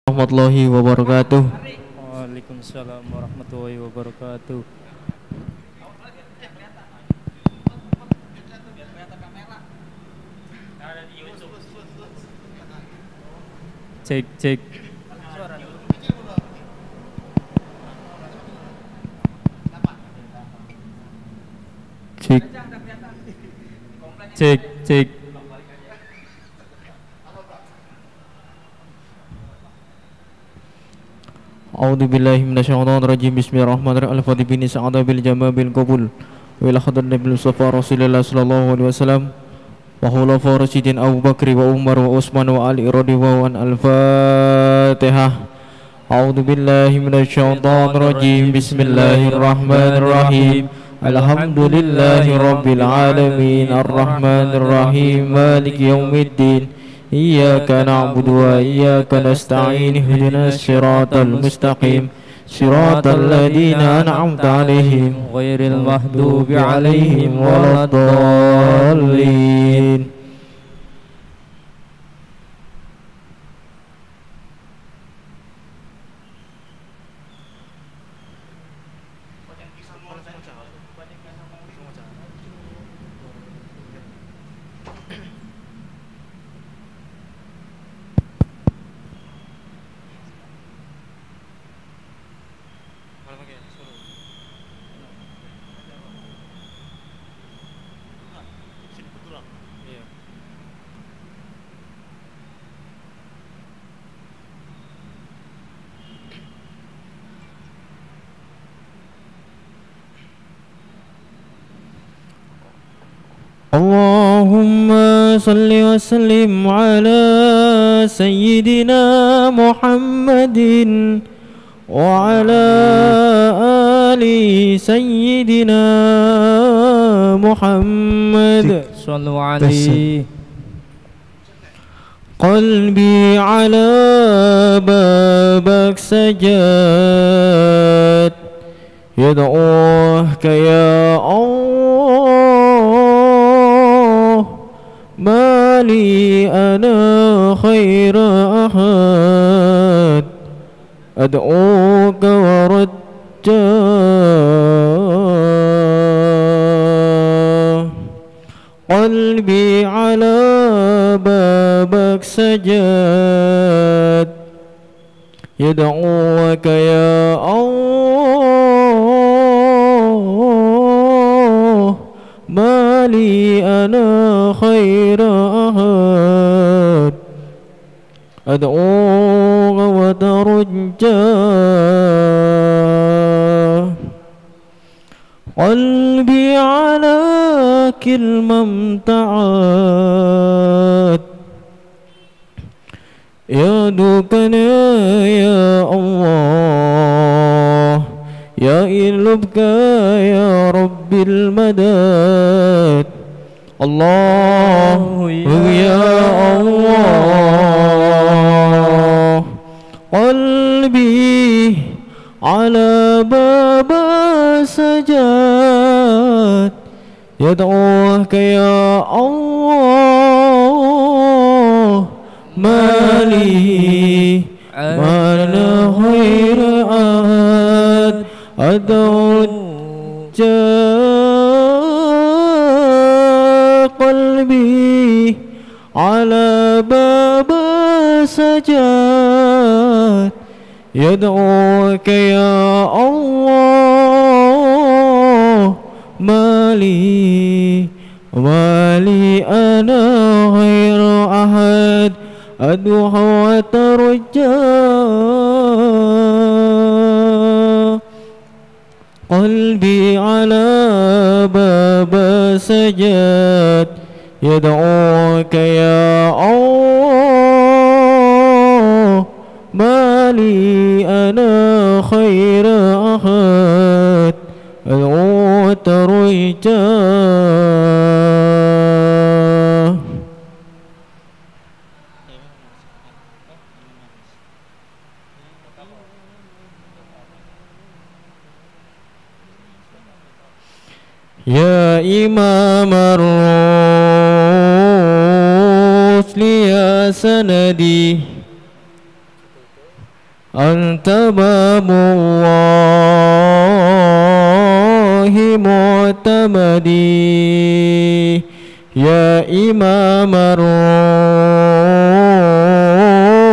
warahmatullahi wabarakatuh. Waalaikumsalam warahmatullahi wabarakatuh. Cek cek. Cek Cek cek. A'udzu billahi minasyaitonir rajim. Bismillahirrahmanirrahim. Al-Fatihah bin sa'ada bil jama bil qabul. Wa ila hadrat Nabi Mustafa Rasulullah sallallahu alaihi wasallam wa khulafa rasyidin Abu Bakr wa Umar wa Utsman wa Ali radhiyallahu an. Al-Fatihah. A'udzu billahi minasyaitonir rajim. Bismillahirrahmanirrahim. Alhamdulillahi rabbil alamin. Arrahmanir rahim. Maliki yaumiddin. Iyyaka na'budu wa iyyaka nasta'in. Ihdinas siratal mustaqim. Siratal ladzina an'amta 'alaihim ghairil maghdubi 'alaihim waladdallin. Allahumma salli wa sallim ala sayyidina Muhammadin wa ala ali sayyidina Muhammad. Sallu alaihi. Qalbi ala babak sajad yad'uka ya Allah, mali ana khaira ahad ad'uka wa rajja. Qalbi ala babak sajad yad'uka ya Allah, mali ana khaira ahad ad'uka wa tarja. Qalbi ala kilmamta'at yadukana ya Allah, ya ilubka ya Rabbil madad. Allahu ya Allah. Qalbi ala baba sajad yad'uka ya Allah, mali mana khair ahad ad'uka. Qalbi ala baba sajad yad'uka ya Allah, mali ana khairu ahad ad'uka wa tarja. Qalbi ala baba sajad yad'uka ya Allah, mali ana khaira ahad ad'uka wa tarja. Ya Imam ar-Rusli ya sanadi أنت باب الله معتمدي يا إمام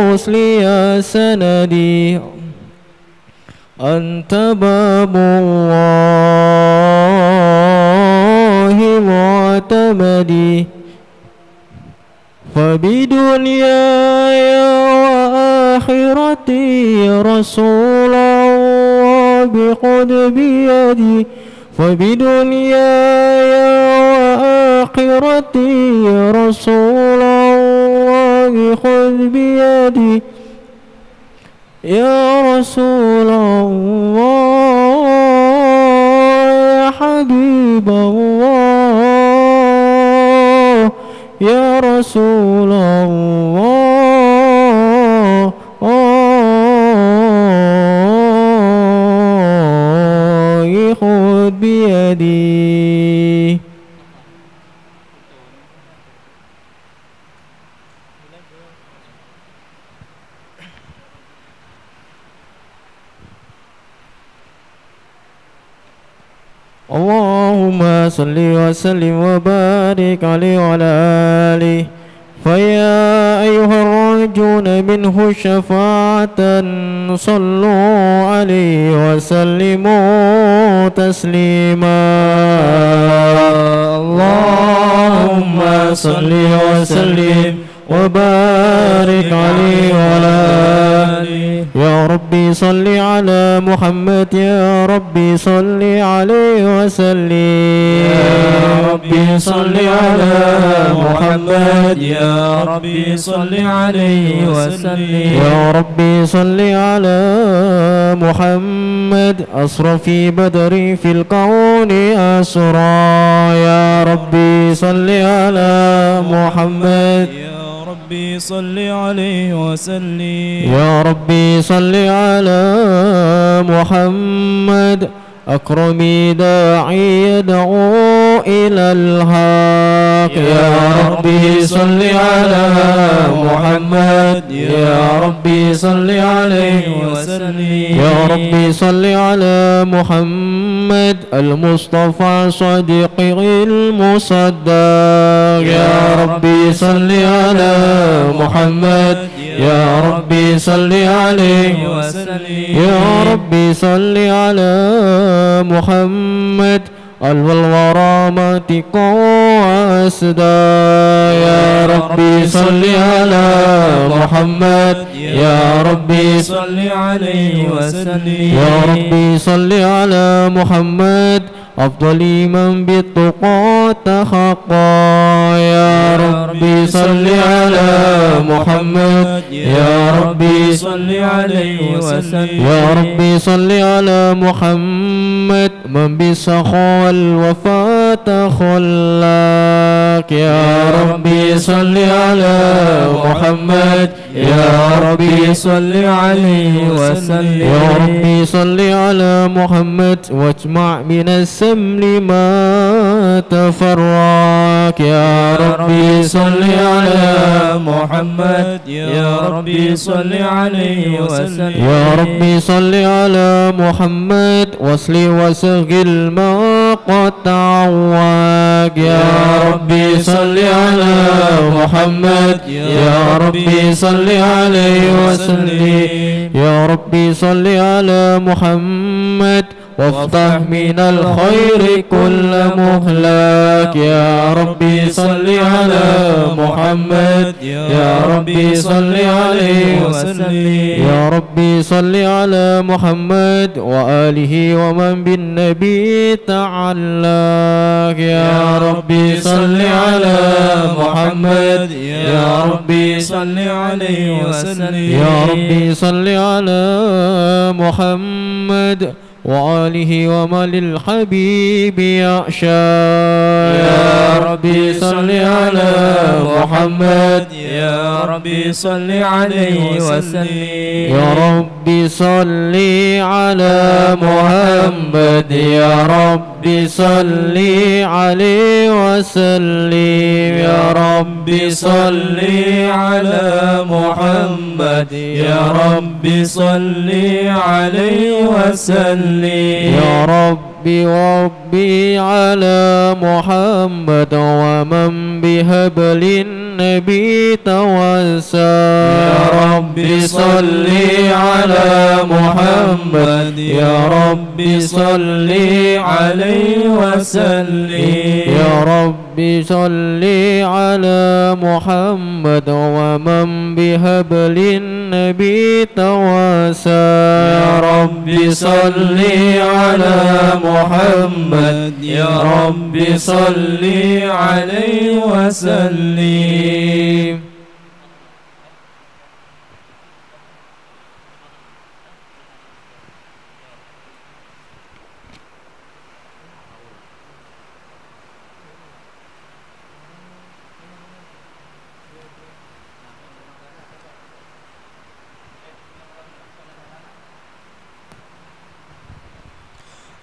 الرسل يا سندي أنت باب الله معتمدي فبدنياي وآخرتي يا رسول الله بخذ بيدي فبدنياي وآخرتي يا رسول الله خذ بيدي يا رسول الله يا حبيب الله يا رسول الله خذ بيدي اللهم صل وسلم وبارك عليه وعلى آله فيا أيها الراجون منه شفاعة صلوا عليه وسلموا تسليما اللهم صل وسلم وبارك عليه وعلى آله يا ربي صل على محمد يا ربي صل عليه وسلم يا ربي صل على محمد يا ربي صل عليه وسلم يا ربي صل على محمد أسرى في بدر في الكون أسرى يا ربي صل على محمد ربي صل عليه وسلم يا ربي صل على محمد أكرم داعي يدعو إلى الحق يا ربي صل على محمد يا ربي صل عليه وسلم يا ربي صل على محمد المصطفى صديق المصدق يا ربي صل على محمد يا ربي صل عليه وسلم يا ربي صل على محمد الورى ماتقا وأسدى يا ربي صل على محمد يا ربي صل عليه وسلم يا ربي صل على محمد أفضل من بالتقى تحقى يا ربي صل على محمد يا ربي صل عليه وسلم يا ربي صل على محمد من بالسخاء والوفاء تخلق يا ربي صل على محمد يا ربي صل عليه وسلم يا ربي صل على محمد واجمع من السمل ما تفرق يا ربي صل على محمد يا ربي صل عليه وسلم يا ربي صل على محمد واصل وسغل ما قد تعوج يا ربي صل على محمد يا ربي صل عليه وسلم يا ربي صل على محمد وافتح من الخير كل مهلك يا ربي صل على محمد يا ربي صل عليه وسلم يا ربي صل على محمد وآله ومن بالنبي تعلق يا ربي صل على محمد يا ربي صل عليه وسلم يا ربي صل على محمد وآله وما للحبيب يعشى يا ربي صل على محمد يا ربي صل عليه وسلم يا ربي صل على محمد يا ربي صل عليه وسلم يا ربي صل على محمد يا ربي صل عليه وسلم يا ربي على محمد ومن بهبل النبي توسى يا ربي صل على محمد يا ربي صل عليه وسلم يا ربي صل على محمد ومن بهبل النبي توسى يا ربي صل على محمد يا ربي صل عليه وسلم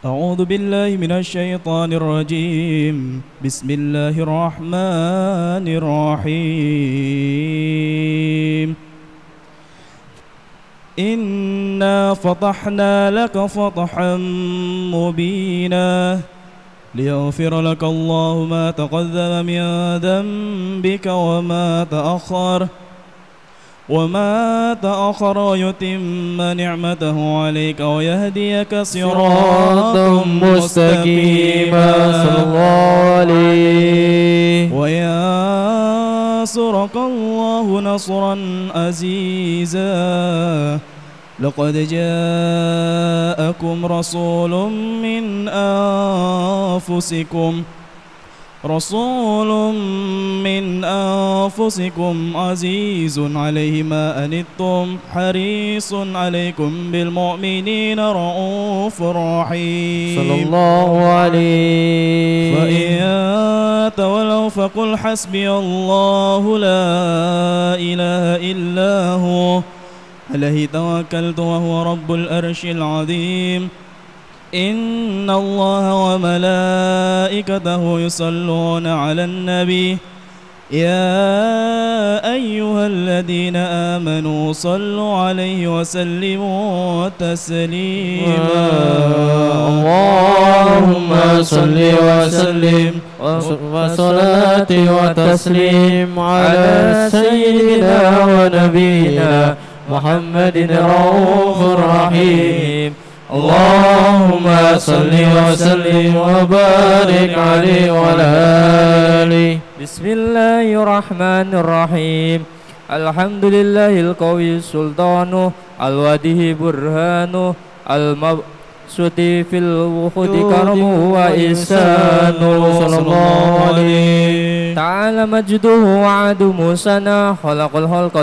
أعوذ بالله من الشيطان الرجيم بسم الله الرحمن الرحيم إنا فتحنا لك فتحا مبينا ليغفر لك الله ما تقدم من ذنبك وما تأخر ويتم نعمته عليك ويهديك صراطا مستقيما صلى الله عليه وينصرك الله نصرا عزيزا لقد جاءكم رسول من أنفسكم عزيز عليه ما أنتم حريص عليكم بالمؤمنين رؤوف رحيم صلى الله عليه فإن تولوا فقل حسبي الله لا إله إلا هو عليه توكلت وهو رب العرش العظيم إن الله وملائكته يصلون على النبي يا أيها الذين آمنوا صلوا عليه وسلموا تسليما اللهم صل وسلم وصلاة وتسليم على سيدنا ونبينا محمد رؤوف رحيم اللهم صل وسلم وبارك عليه وعلى آله. بسم الله الرحمن الرحيم الحمد لله القوي السلطان الوادي برهان المبسوط في الوحود كرم وإحسان صلى الله عليه تعالى مجده وعد موسى خلق الخلق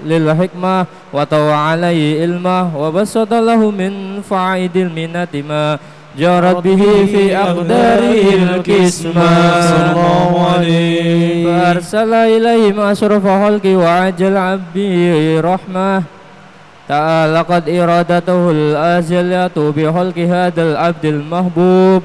للحكمة وطوى عليه علمه وبسط له من فعيد المنة ما جرت به في أقداره الكسمة صلى الله عليه فأرسل إليهم أشرف خلقه وعجل عبده رحمة تعلقت إرادته الأزلية بخلق هذا العبد المحبوب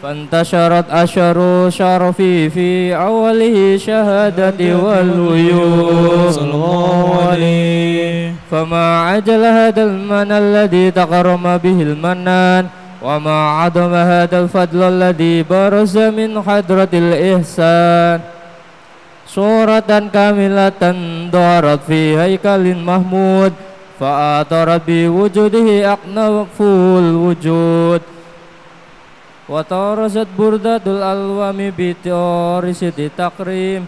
فانتشرت أشر شرفي في أوله شهادة والويوب صلى الله عليه فما عجل هذا المن الذي تكرم به المنان وما عظم هذا الفضل الذي برز من حضرة الإحسان صورة كاملة دارت في هيكل محمود فآثرت بوجوده أقنف الوجود وتورثت بردة الألوام بتورث التكريم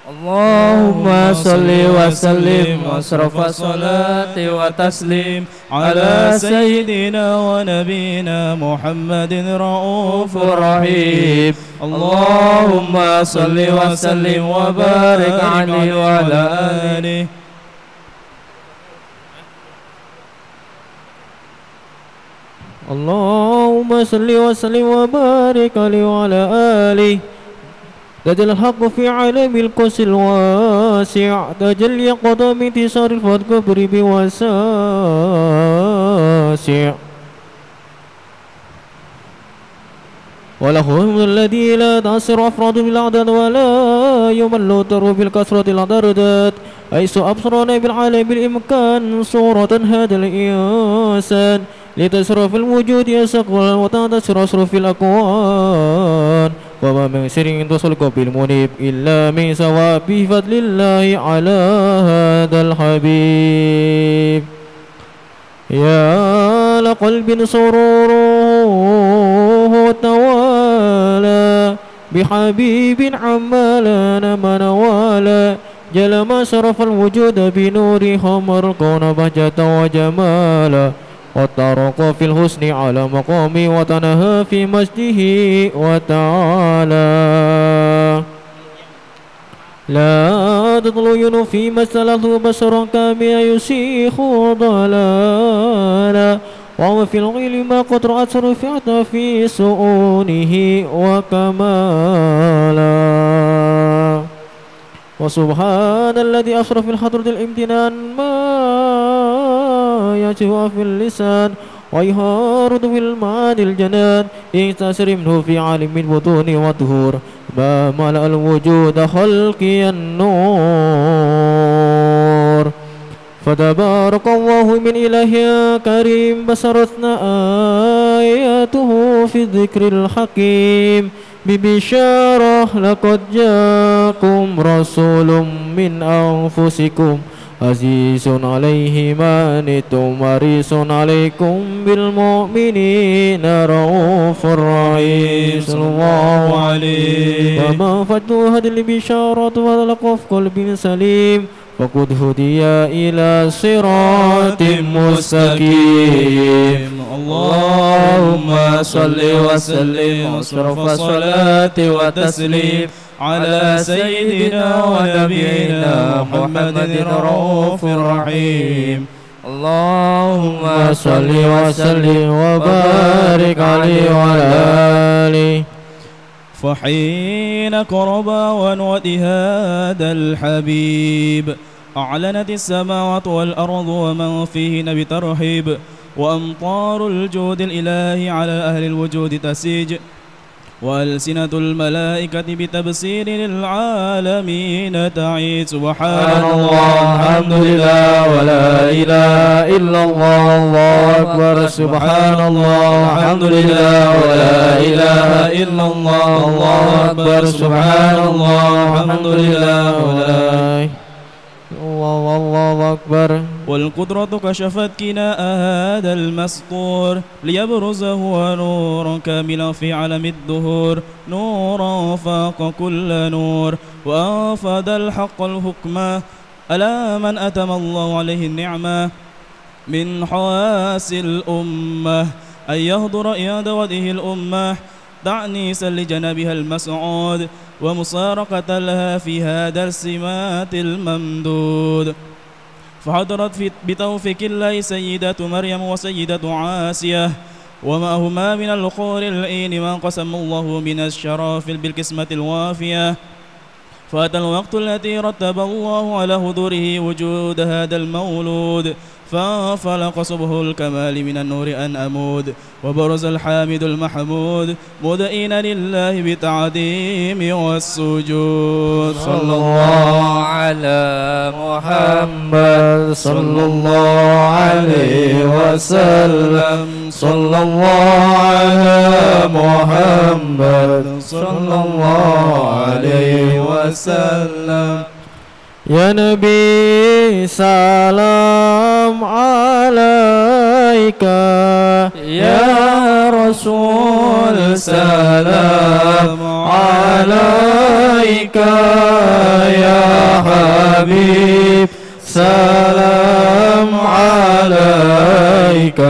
اللهم صل وسلم أشرف الصلاة وتسليم على سيدنا ونبينا محمد رؤوف رحيم اللهم صل وسلم وبارك عليه وعلى آله. اللهم صل وسلم وبارك عليه وعلى آله تجلى الحق في عالم القدس الواسع تجلي قدم انتصار الكبر بوساسع ولهم الذي لا تأثر أفراد بالعدد ولا يمل تر بالكثرة الأدردات حيث أبصرنا بالعالم بالإمكان صورة هذا الإنسان لتسر في الوجود يسقل وتنتشر أسر في الأكوان وما من سر تصلق بالمنيب إلا من ثواب بفضل الله على هذا الحبيب يا لقلب سروره توالى بحبيب عمالا من والا جل ما شرف الوجود بنور خمر كون بهجة وجمالا وطرق في الحسن على مقامي وتنهى في مجده وتعالى لا تطلعن في مسألة بشرا كاميا يسيخ ضلالا وهو في العلم ما قد رأت رفعت في سؤونه وكمالا وسبحان الذي أشرف في الحضرة الامتنان ما يجوى في اللسان ويهارد في المعاني الجنان ينتشر منه في عالم البطون والظهور ما ملأ الوجود خلقي النور فتبارك الله من إله كريم بشرتنا آياته في الذكر الحكيم ببشارة لقد جاءكم رسول من أنفسكم عزيز عليه ما عنتم حريص عليكم بالمؤمنين رؤوف رحيم صلى الله عليه وما فتوا هذه البشارة ولقف قلب سليم فقد هدي إلى صراط مستقيم اللهم صل وسلم واشرف الصلاة وتسليم على سيدنا ونبينا محمد الرؤوف الرحيم اللهم صل وسلم وبارك عليه وعلى آله فحين كربا ونود هذا الحبيب أعلنت السماوات والأرض ومن فيهن بترحيب وأمطار الجود الإلهي على أهل الوجود تسيج وألسنة الملائكة بتبصير للعالمين تعيد سبحان الله الحمد لله ولا إله إلا الله الله أكبر سبحان الله الحمد لله ولا إله إلا الله الله أكبر سبحان الله الحمد لله ولا الله أكبر والقدرة كشفت كناء هذا المسطور ليبرز هو نور كاملا في علم الدهور نورا فاق كل نور وأفاد الحق الحكمة ألا من أتم الله عليه النعمة من حواس الأمة أن يهضر إياد وجه الأمة تعنيسا لجنبها المسعود ومسارقة لها في هذا السمات الممدود فحضرت بتوفيق الله سيدة مريم وسيدة عاسية ومعهما من الخور العين ما قسم الله من الشرف بالقسمة الوافية فأتى الوقت الذي رتب الله على حضوره وجود هذا المولود فانفلق صبح الكمال من النور أن أمود وبرز الحامد المحمود مدئنا لله بالتعظيم والسجود صلى الله على محمد صلى الله عليه وسلم صلى الله على محمد صلى الله عليه وسلم يا نبي سلام عليك يا رسول سلام عليك يا حبيب سلام عليك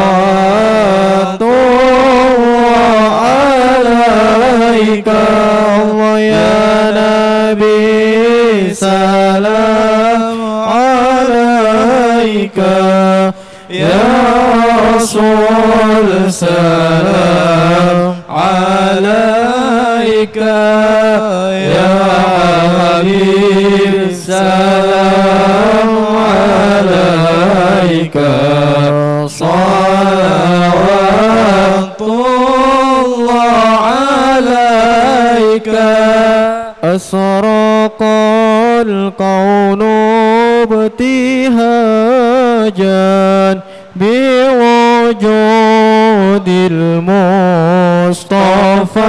صلوات الله عليك الله يا نبي سلام عليك يا Rasul salam alaika ya Habib salam alaika salawatullah alaika asraqal kaunu ibtihajan biwujudil Mustafa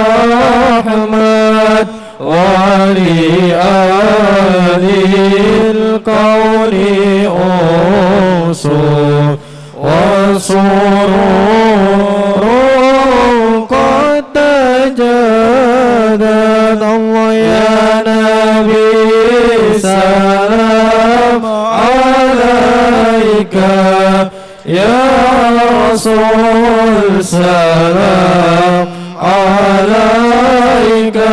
Ahmad wali alil kauni usul wasururun qad tajadat Allah ya Nabi salam alaika ya Rasul salam alaika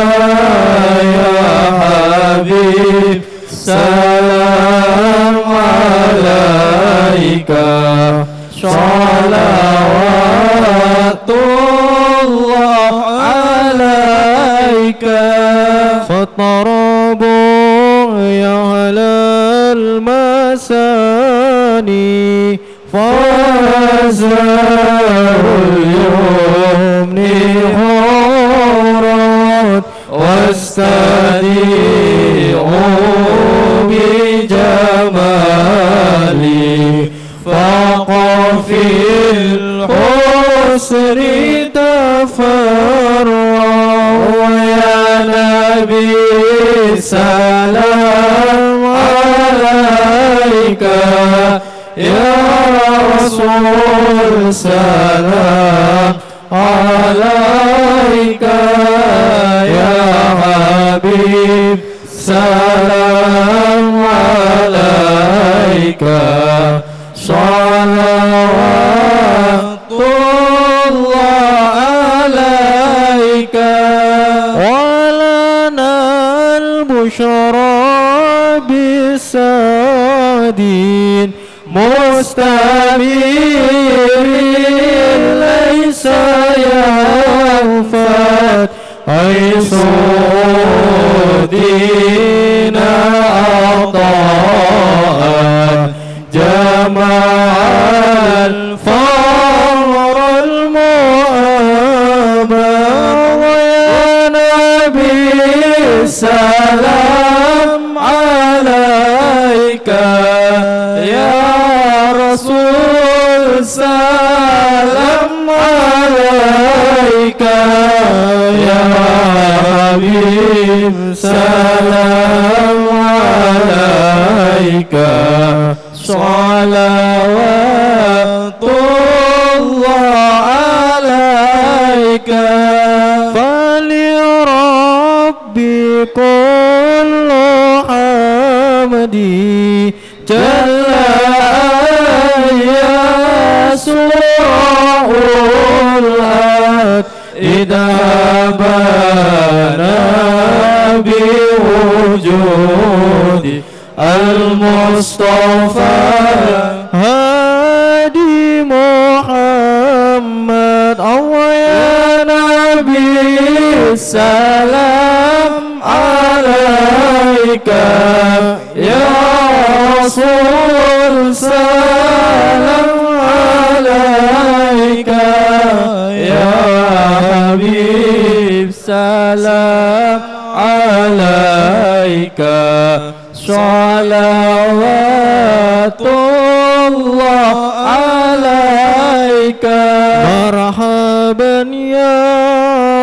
ya Habib salam alaika salawatullah alaika fatarabu ya halal masani fazarul yumni hurat wastadi'u bijamali faqafil husri tafarra ya Nabi salam alaika ya Rasul salam alaika ya Habib salam alaika salawatullah alaika walana al-bushra bisadin mustamirin laysa yanfat aisudina ata'an jama'al farul mu'aba ya Nabi salam alaika ya Rasul salam alaika ya Habib salam alaika salawatullah alaika fali rabbi kullu hamdi jalla ya sura'ul ad idabana biwujudi al-Mustafa Hadi Muhammad Allah ya Nabi salam alaika ya Rasul salam alaika ya Habib salam alaika salawatullah alaika marhaban ya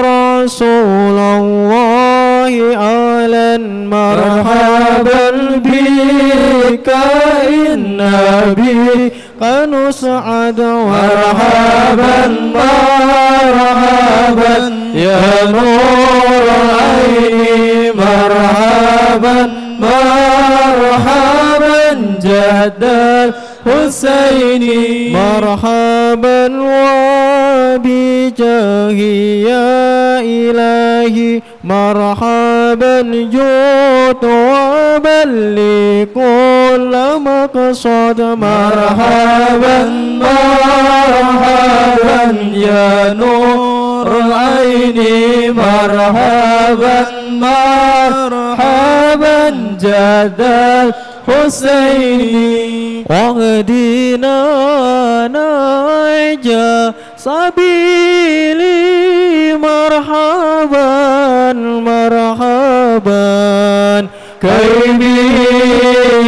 Rasulullah alan marhaban bika inna bika nus'ad marhaban marhaban ya nur aini marhaban marhaban جد الحسين مرحبا وبجاهه يا إلهي مرحبا جود وبلغ كل مقصد مرحبا مرحبا يا نور العين مرحبا مرحبا جد الحسين واهدنا نجا سبيلي مرحبا مرحبا كي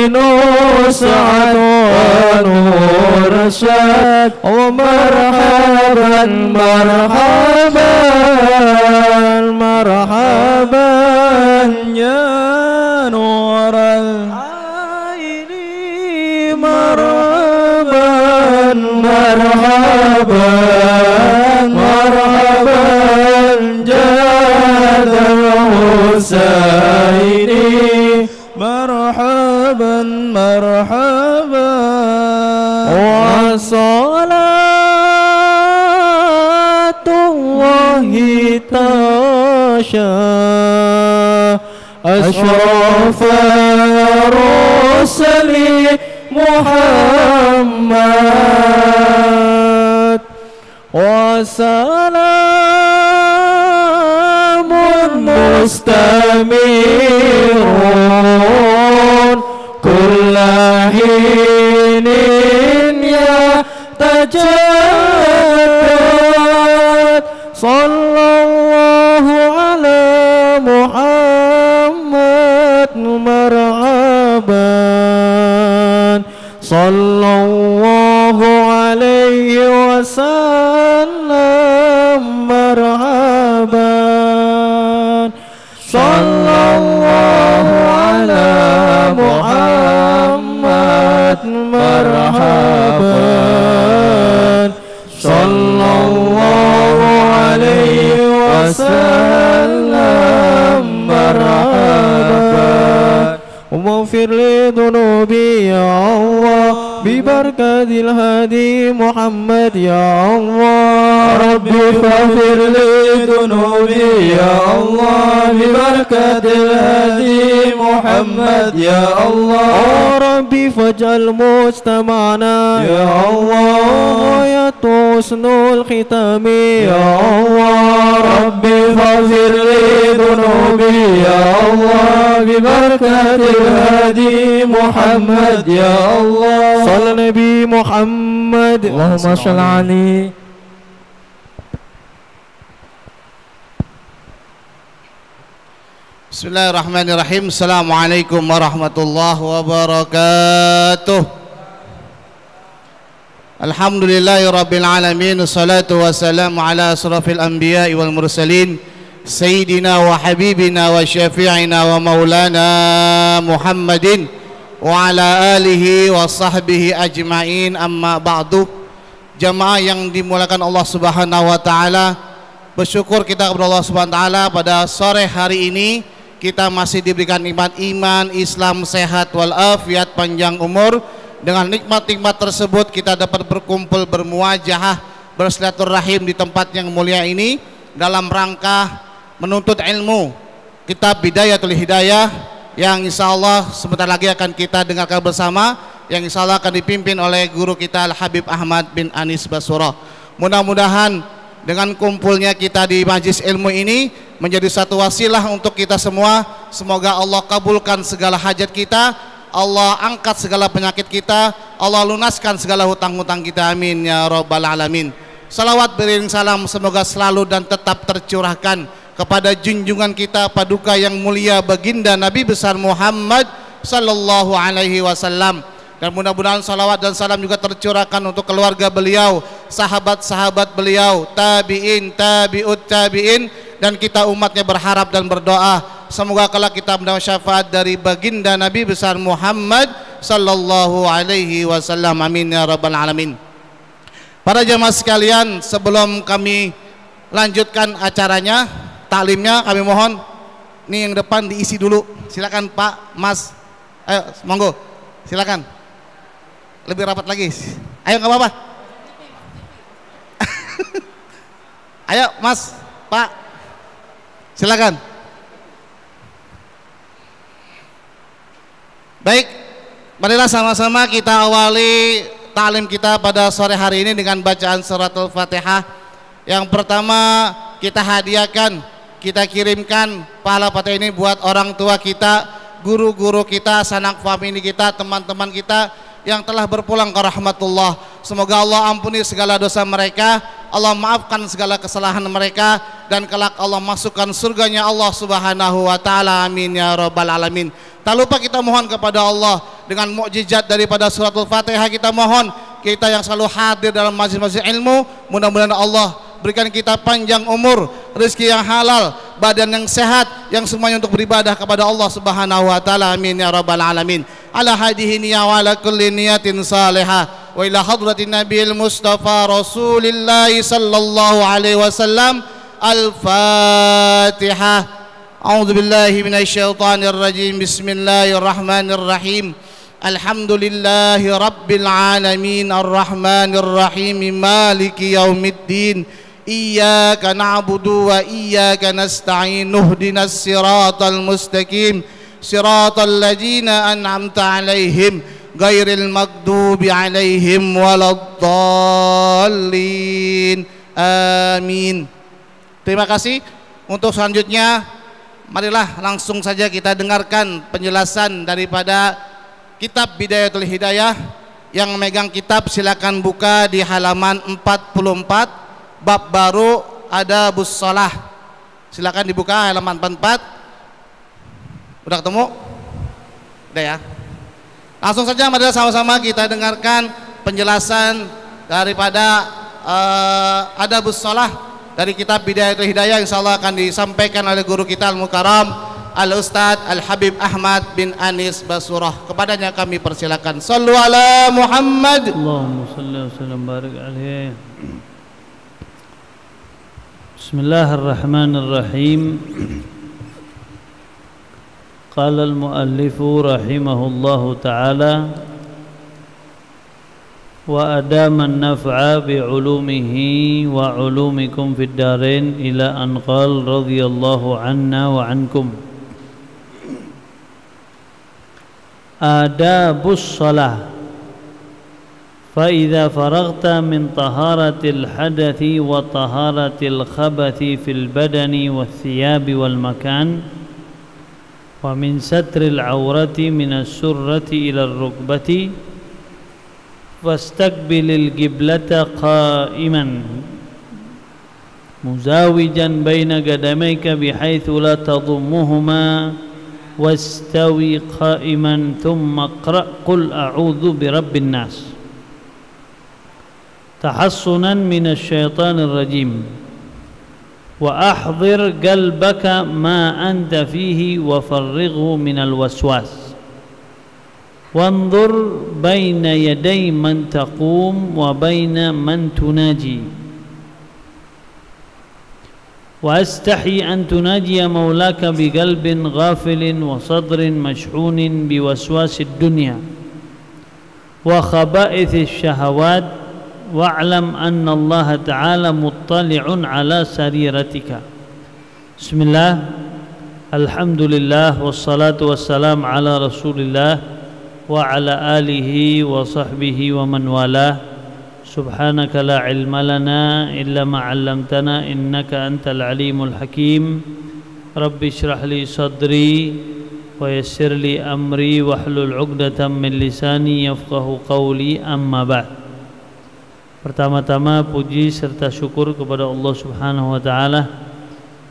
نسعد ونور رشاد ومرحبا مرحبا مرحبا يا نور العين مرحبا مرحبا مرحبا جاد الحسين مرحبا مرحبا وصلاة الله تشاء أشرف الرسل محمد وسلام مستمر كل حين يتجدد صلى الله على محمد مرحبا صلى الله عليه وسلم مرحبا صلى الله على محمد مرحبا صلى الله عليه وسلم مرحبا واغفر لي ذنوبي يا الله ببركة الهادي محمد يا الله ربي فاغفر لي ذنوبي يا الله ببركة الهادي محمد يا الله ربي فاجعل مجتمعنا يا الله غاية حسن الختام يا الله ربي فاغفر لي ذنوبي يا الله ببركة الهادي محمد يا الله صلى النبي محمد اللهم صل عليه. Bismillahirrahmanirrahim. Assalamualaikum warahmatullahi wabarakatuh. Alhamdulillahirabbil alamin. Wassalatu wassalamu ala asrafil anbiya'i wal mursalin sayyidina wa habibina wa syafi'ina wa maulana Muhammadin wa ala alihi wa sahbihi ajma'in. Amma ba'du. Jamaah yang dimulakan Allah Subhanahu wa taala, bersyukur kita kepada Allah Subhanahu wa taala pada sore hari ini kita masih diberikan nikmat iman, Islam, sehat walafiat, panjang umur. Dengan nikmat-nikmat tersebut kita dapat berkumpul, bermuajahah, bersilaturahim di tempat yang mulia ini dalam rangka menuntut ilmu kitab Bidayatul Hidayah yang insya Allah sebentar lagi akan kita dengarkan bersama, yang insya Allah akan dipimpin oleh guru kita Al-Habib Ahmad bin Anis Basura. Mudah-mudahan dengan kumpulnya kita di majlis ilmu ini menjadi satu wasilah untuk kita semua. Semoga Allah kabulkan segala hajat kita, Allah angkat segala penyakit kita, Allah lunaskan segala hutang-hutang kita, amin ya rabbal alamin. Salawat beriring salam semoga selalu dan tetap tercurahkan kepada junjungan kita paduka yang mulia baginda Nabi besar Muhammad sallallahu alaihi wasallam. Dan mudah-mudahan salawat dan salam juga tercurahkan untuk keluarga beliau, sahabat-sahabat beliau, tabi'in, tabi'ut tabi'in, dan kita umatnya berharap dan berdoa semoga kelak kita mendapat syafaat dari baginda Nabi besar Muhammad sallallahu alaihi wasallam, amin ya rabbal alamin. Para jamaah sekalian, sebelum kami lanjutkan acaranya, taklimnya, kami mohon nih yang depan diisi dulu. Silakan Pak, Mas, ayo monggo. Silakan. Lebih rapat lagi. Ayo, nggak apa-apa. Ayo, Mas, Pak. Silakan. Baik, marilah sama-sama kita awali ta'lim kita pada sore hari ini dengan bacaan suratul Fatihah. Yang pertama kita hadiahkan, kita kirimkan pahala Fatihah ini buat orang tua kita, guru-guru kita, sanak famili kita, teman-teman kita yang telah berpulang ke rahmatullah. Semoga Allah ampuni segala dosa mereka, Allah maafkan segala kesalahan mereka, dan kelak Allah masukkan surganya Allah subhanahu wa ta'ala. Amin ya rabbal alamin. Tak lupa kita mohon kepada Allah dengan mukjizat daripada suratul Fatihah. Kita mohon kita yang selalu hadir dalam majlis-majlis ilmu, mudah-mudahan Allah berikan kita panjang umur, rezeki yang halal, badan yang sehat, yang semuanya untuk beribadah kepada Allah subhanahu wa ta'ala. Amin ya rabbal alamin. Ala hadihi niyya wa ala kulli niyatin salihah wa ila hadratin nabiyil mustafa rasulillah sallallahu alaihi wasallam. Al-Fatihah. A'udzu billahi minasyaitonir rajim. Bismillahirrahmanir rahim. Alhamdulillahi rabbil alamin arrahmanir rahim maliki yaumiddin. Iyyaka na'budu wa iyyaka nasta'in. Ihdinas siratal mustaqim. Siratal ladzina an'amta 'alaihim ghairil maghdubi 'alaihim waladdallin. Amin. Terima kasih. Untuk selanjutnya, marilah langsung saja kita dengarkan penjelasan daripada kitab Bidayatul Hidayah. Yang megang kitab silakan buka di halaman 44, bab baru Adabus Shalah. Silakan dibuka halaman 44. Udah ketemu? Udah ya. Langsung saja marilah sama-sama kita dengarkan penjelasan daripada Adabus Shalah dari kitab Bidayatul Hidayah. Insyaallah akan disampaikan oleh guru kita Al-Mukarram Al-Ustadz Al-Habib Ahmad bin Anis Basurah. Kepadanya kami persilakan. Sallu ala Muhammad. Allahumma salli wa sallam barik alaihi. Bismillahirrahmanirrahim. Qala al-muallifu rahimahullahu ta'ala wa adama an-naf'a bi'ulumihi wa 'ulumikum fid darain ila an qala radhiyallahu anna wa ankum. Adabus shalah. Fa idza faraghta min taharatil hadathi wa taharatil khabathi fil badani wath thiyabi wal makan wa min satril awrati min as-surrati ila ar-rukbati fastaqbilil qiblata qa'iman muzawijan baina qadamayka bihaitsu la tadummuhuma wastawi qa'iman thumma qra' qul a'udzu birabbin nas tahassunan minasy syaithanir rajim wa ahdzir qalbaka ma anta fihi wa farrighhu minal waswas wanzur baina yaday man taqum wa baina man tunaji wa astahi an tunajiya maulaka biqalbin ghafilin wa sadrin mashhunin biwaswasid dunya wa khaba'ithis syahawat wa'lam anna Allah ta'ala muttali'un ala sariratika. Bismillah, alhamdulillah, wassalatu wassalam ala rasulillah wa ala alihi wa sahbihi wa man walah. Subhanaka la ilma lana illa ma 'allamtana innaka antal alimul hakim. Rabbi shrah li sadri wa yassir li amri wahlul 'uqdatam min lisani yafqahu qawli, amma ba'd. Pertama-tama puji serta syukur kepada Allah Subhanahu wa taala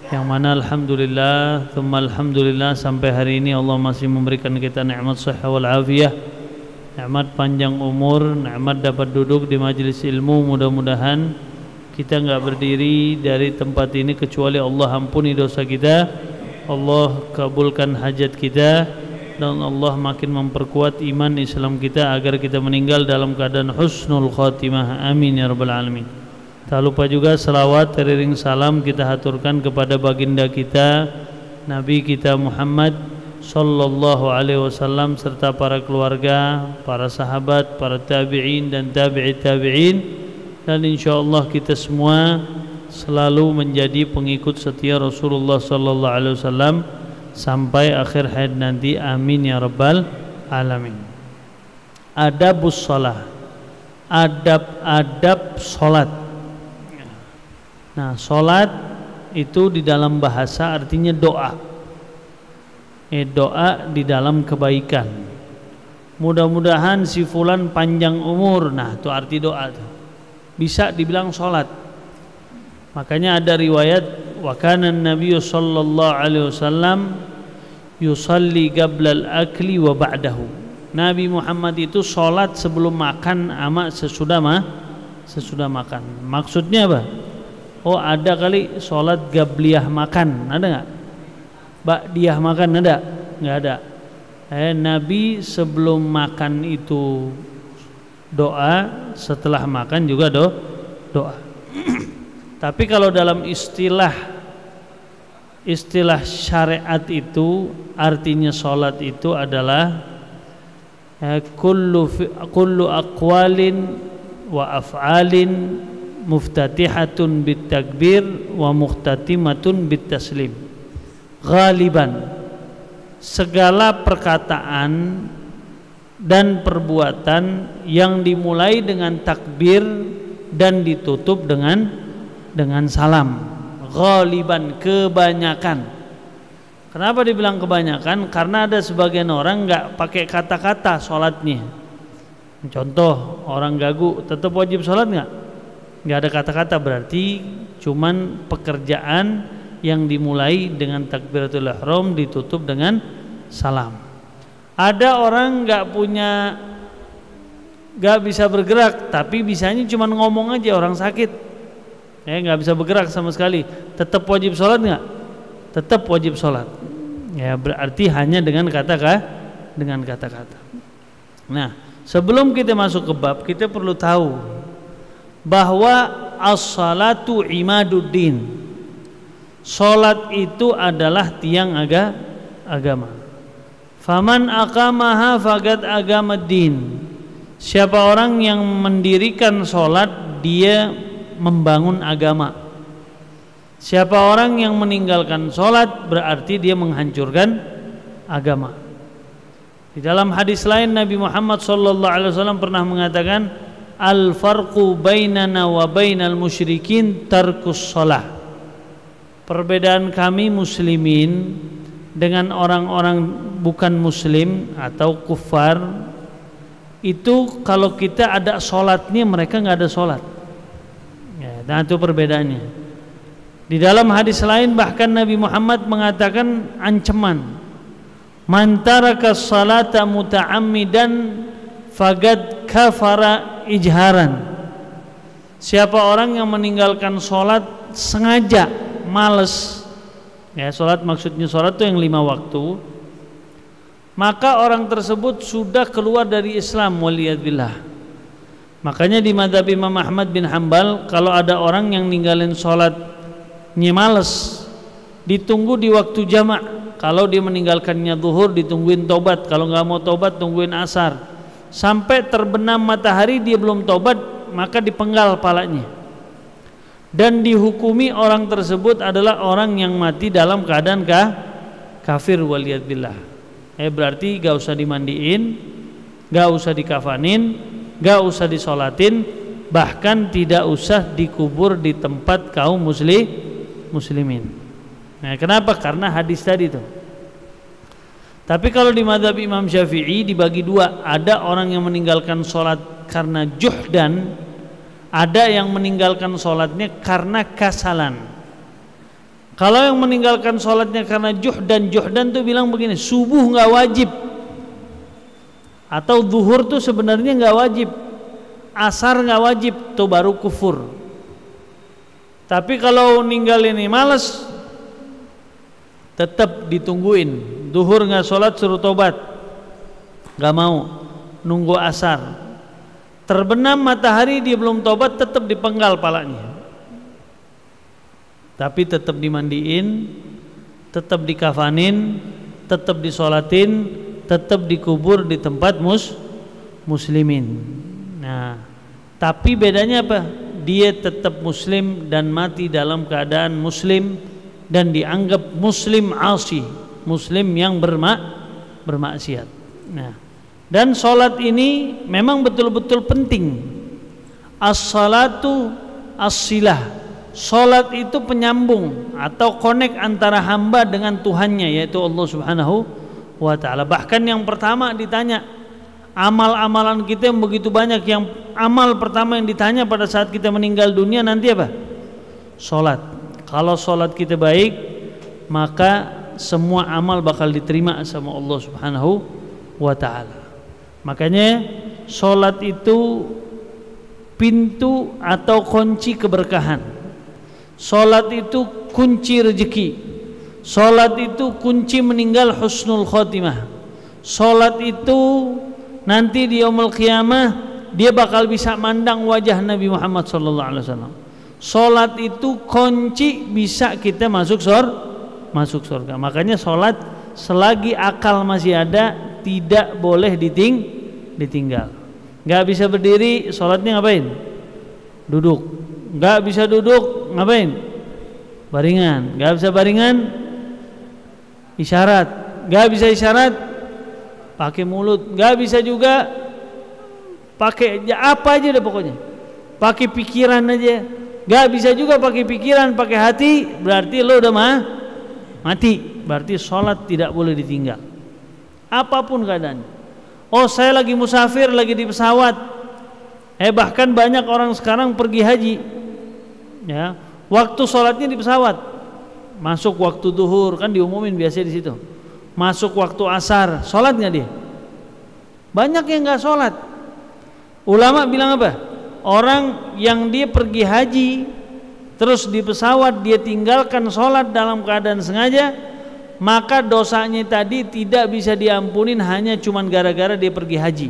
yang mana alhamdulillah tsumma alhamdulillah sampai hari ini Allah masih memberikan kita nikmat sehat wal afiyah, nikmat panjang umur, nikmat dapat duduk di majelis ilmu. Mudah-mudahan kita enggak berdiri dari tempat ini kecuali Allah ampuni dosa kita, Allah kabulkan hajat kita, dan Allah makin memperkuat iman Islam kita agar kita meninggal dalam keadaan husnul khatimah. Amin ya rabbal alamin. Tak lupa juga salawat teriring salam kita haturkan kepada baginda kita Nabi kita Muhammad sallallahu alaihi wasallam serta para keluarga, para sahabat, para tabi'in dan tabi'in, dan insyaallah kita semua selalu menjadi pengikut setia Rasulullah sallallahu alaihi wasallam sampai akhir hayat nanti, amin ya rabbal alamin. Adabus shalah, adab salat. Nah, salat itu di dalam bahasa artinya doa. Doa di dalam kebaikan. Mudah-mudahan si fulan panjang umur. Nah, itu arti doa tuh. Bisa dibilang salat. Makanya ada riwayat wa kana an-nabiy sallallahu alaihi wasallam yusalli qabla al-akli wa ba'dahu. Nabi Muhammad itu salat sebelum makan sama sesudah makan. Maksudnya apa? Oh, ada kali salat gabliyah makan, ada enggak? Ba'diyah makan ada? Enggak ada. Nabi sebelum makan itu doa, setelah makan juga doa. Tapi kalau dalam istilah syariat itu artinya salat itu adalah kullu aqwalin wa af'alin muftatihatun bit takbir wa muhtatimatun bit taslim. Ghaliban, segala perkataan dan perbuatan yang dimulai dengan takbir dan ditutup dengan salam. Ghaliban, kebanyakan. Kenapa dibilang kebanyakan? Karena ada sebagian orang nggak pakai kata-kata sholatnya. Contoh, orang gagu tetap wajib sholat nggak ada kata-kata, berarti cuman pekerjaan yang dimulai dengan takbiratul ihram ditutup dengan salam. Ada orang nggak bisa bergerak, tapi bisanya cuma ngomong aja, orang sakit, nggak bisa bergerak sama sekali, tetap wajib sholat nggak? Tetap wajib sholat. Ya, berarti hanya dengan kata-kata. Nah, sebelum kita masuk ke bab, kita perlu tahu bahwa as-salatu imaduddin. Salat itu adalah tiang agama. Faman aqamaha faqad agamaddin. Siapa orang yang mendirikan salat, dia membangun agama. Siapa orang yang meninggalkan salat, berarti dia menghancurkan agama. Di dalam hadis lain Nabi Muhammad sallallahu alaihi wasallam pernah mengatakan, al farqu bainana wa bainal musyrikin tarkus shalah. Perbedaan kami muslimin dengan orang-orang bukan muslim atau kufar itu kalau kita ada sholatnya, mereka nggak ada sholat. Ya, dan itu perbedaannya. Di dalam hadis lain bahkan Nabi Muhammad mengatakan ancaman, man taraka salata muta'ammidan faqad kafara ijharan. Siapa orang yang meninggalkan sholat sengaja, males, ya, sholat maksudnya sholat itu yang 5 waktu, maka orang tersebut sudah keluar dari Islam, waliyadzubillah. Makanya di mazhab Imam Ahmad bin Hanbal, kalau ada orang yang ninggalin sholatnya males, ditunggu di waktu jamak. Kalau dia meninggalkannya zuhur, ditungguin tobat. Kalau nggak mau tobat, tungguin asar. Sampai terbenam matahari dia belum tobat, maka dipenggal palanya. Dan dihukumi orang tersebut adalah orang yang mati dalam keadaan kafir, waliyadzubillah. Berarti gak usah dimandiin, gak usah dikafanin, gak usah disolatin, bahkan tidak usah dikubur di tempat kaum muslimin. Nah, kenapa? Karena hadis tadi itu. Tapi kalau di mazhab Imam Syafi'i dibagi 2, ada orang yang meninggalkan sholat karena juhdan, ada yang meninggalkan sholatnya karena kasalan. Kalau yang meninggalkan sholatnya karena juhdan tuh bilang begini, subuh nggak wajib, atau zuhur tuh sebenarnya nggak wajib, asar nggak wajib, tuh baru kufur. Tapi kalau ninggal ini malas, tetap ditungguin. Zuhur nggak sholat suruh tobat, nggak mau, nunggu asar. Terbenam matahari dia belum tobat, tetap dipenggal palanya. Tapi tetap dimandiin, tetap dikafanin, tetap disolatin, tetap dikubur di tempat muslimin. Nah, tapi bedanya apa? Dia tetap muslim dan mati dalam keadaan muslim dan dianggap muslim asi, muslim yang bermaksiat. Nah, dan sholat ini memang betul-betul penting. As-salatu as-silah. Sholat itu penyambung atau connect antara hamba dengan Tuhannya, yaitu Allah Subhanahu wa ta'ala. Bahkan yang pertama ditanya, amal-amalan kita yang begitu banyak, yang amal pertama yang ditanya pada saat kita meninggal dunia nanti apa? Sholat. Kalau sholat kita baik, maka semua amal bakal diterima sama Allah Subhanahu wa ta'ala. Makanya sholat itu pintu atau kunci keberkahan. Sholat itu kunci rezeki. Sholat itu kunci meninggal husnul khotimah. Sholat itu nanti di yaumul qiyamah dia bakal bisa mandang wajah Nabi Muhammad SAW. Sholat itu kunci bisa kita masuk surga. Makanya sholat selagi akal masih ada tidak boleh ditinggal. Gak bisa berdiri, sholatnya ngapain? Duduk. Gak bisa duduk, ngapain? Baringan. Gak bisa baringan, isyarat. Gak bisa isyarat, pakai mulut. Gak bisa juga pakai apa aja deh pokoknya. Pakai pikiran aja. Gak bisa juga pakai pikiran, pakai hati. Berarti lo udah mati. Berarti sholat tidak boleh ditinggal. Apapun keadaannya. Oh, saya lagi musafir, lagi di pesawat. Bahkan banyak orang sekarang pergi haji. Ya, waktu sholatnya di pesawat. Masuk waktu duhur, kan diumumin biasa di situ. Masuk waktu asar, sholat nggak dia? Banyak yang nggak sholat. Ulama bilang apa? Orang yang dia pergi haji, terus di pesawat dia tinggalkan sholat dalam keadaan sengaja, maka dosanya tadi tidak bisa diampunin hanya cuman gara-gara dia pergi haji.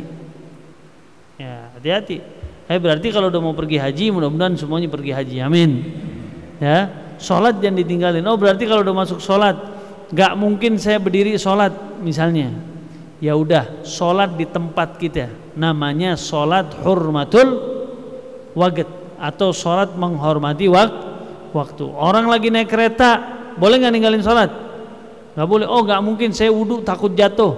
Ya, hati-hati. Berarti kalau udah mau pergi haji, mudah-mudahan semuanya pergi haji, amin. Ya, sholat jangan ditinggalin. Oh, berarti kalau udah masuk sholat, gak mungkin saya berdiri sholat misalnya. Ya udah, sholat di tempat kita, namanya sholat hurmatul waqt atau sholat menghormati waktu. Orang lagi naik kereta, boleh nggak ninggalin sholat? Nggak boleh. Oh, nggak mungkin, saya wudhu takut jatuh.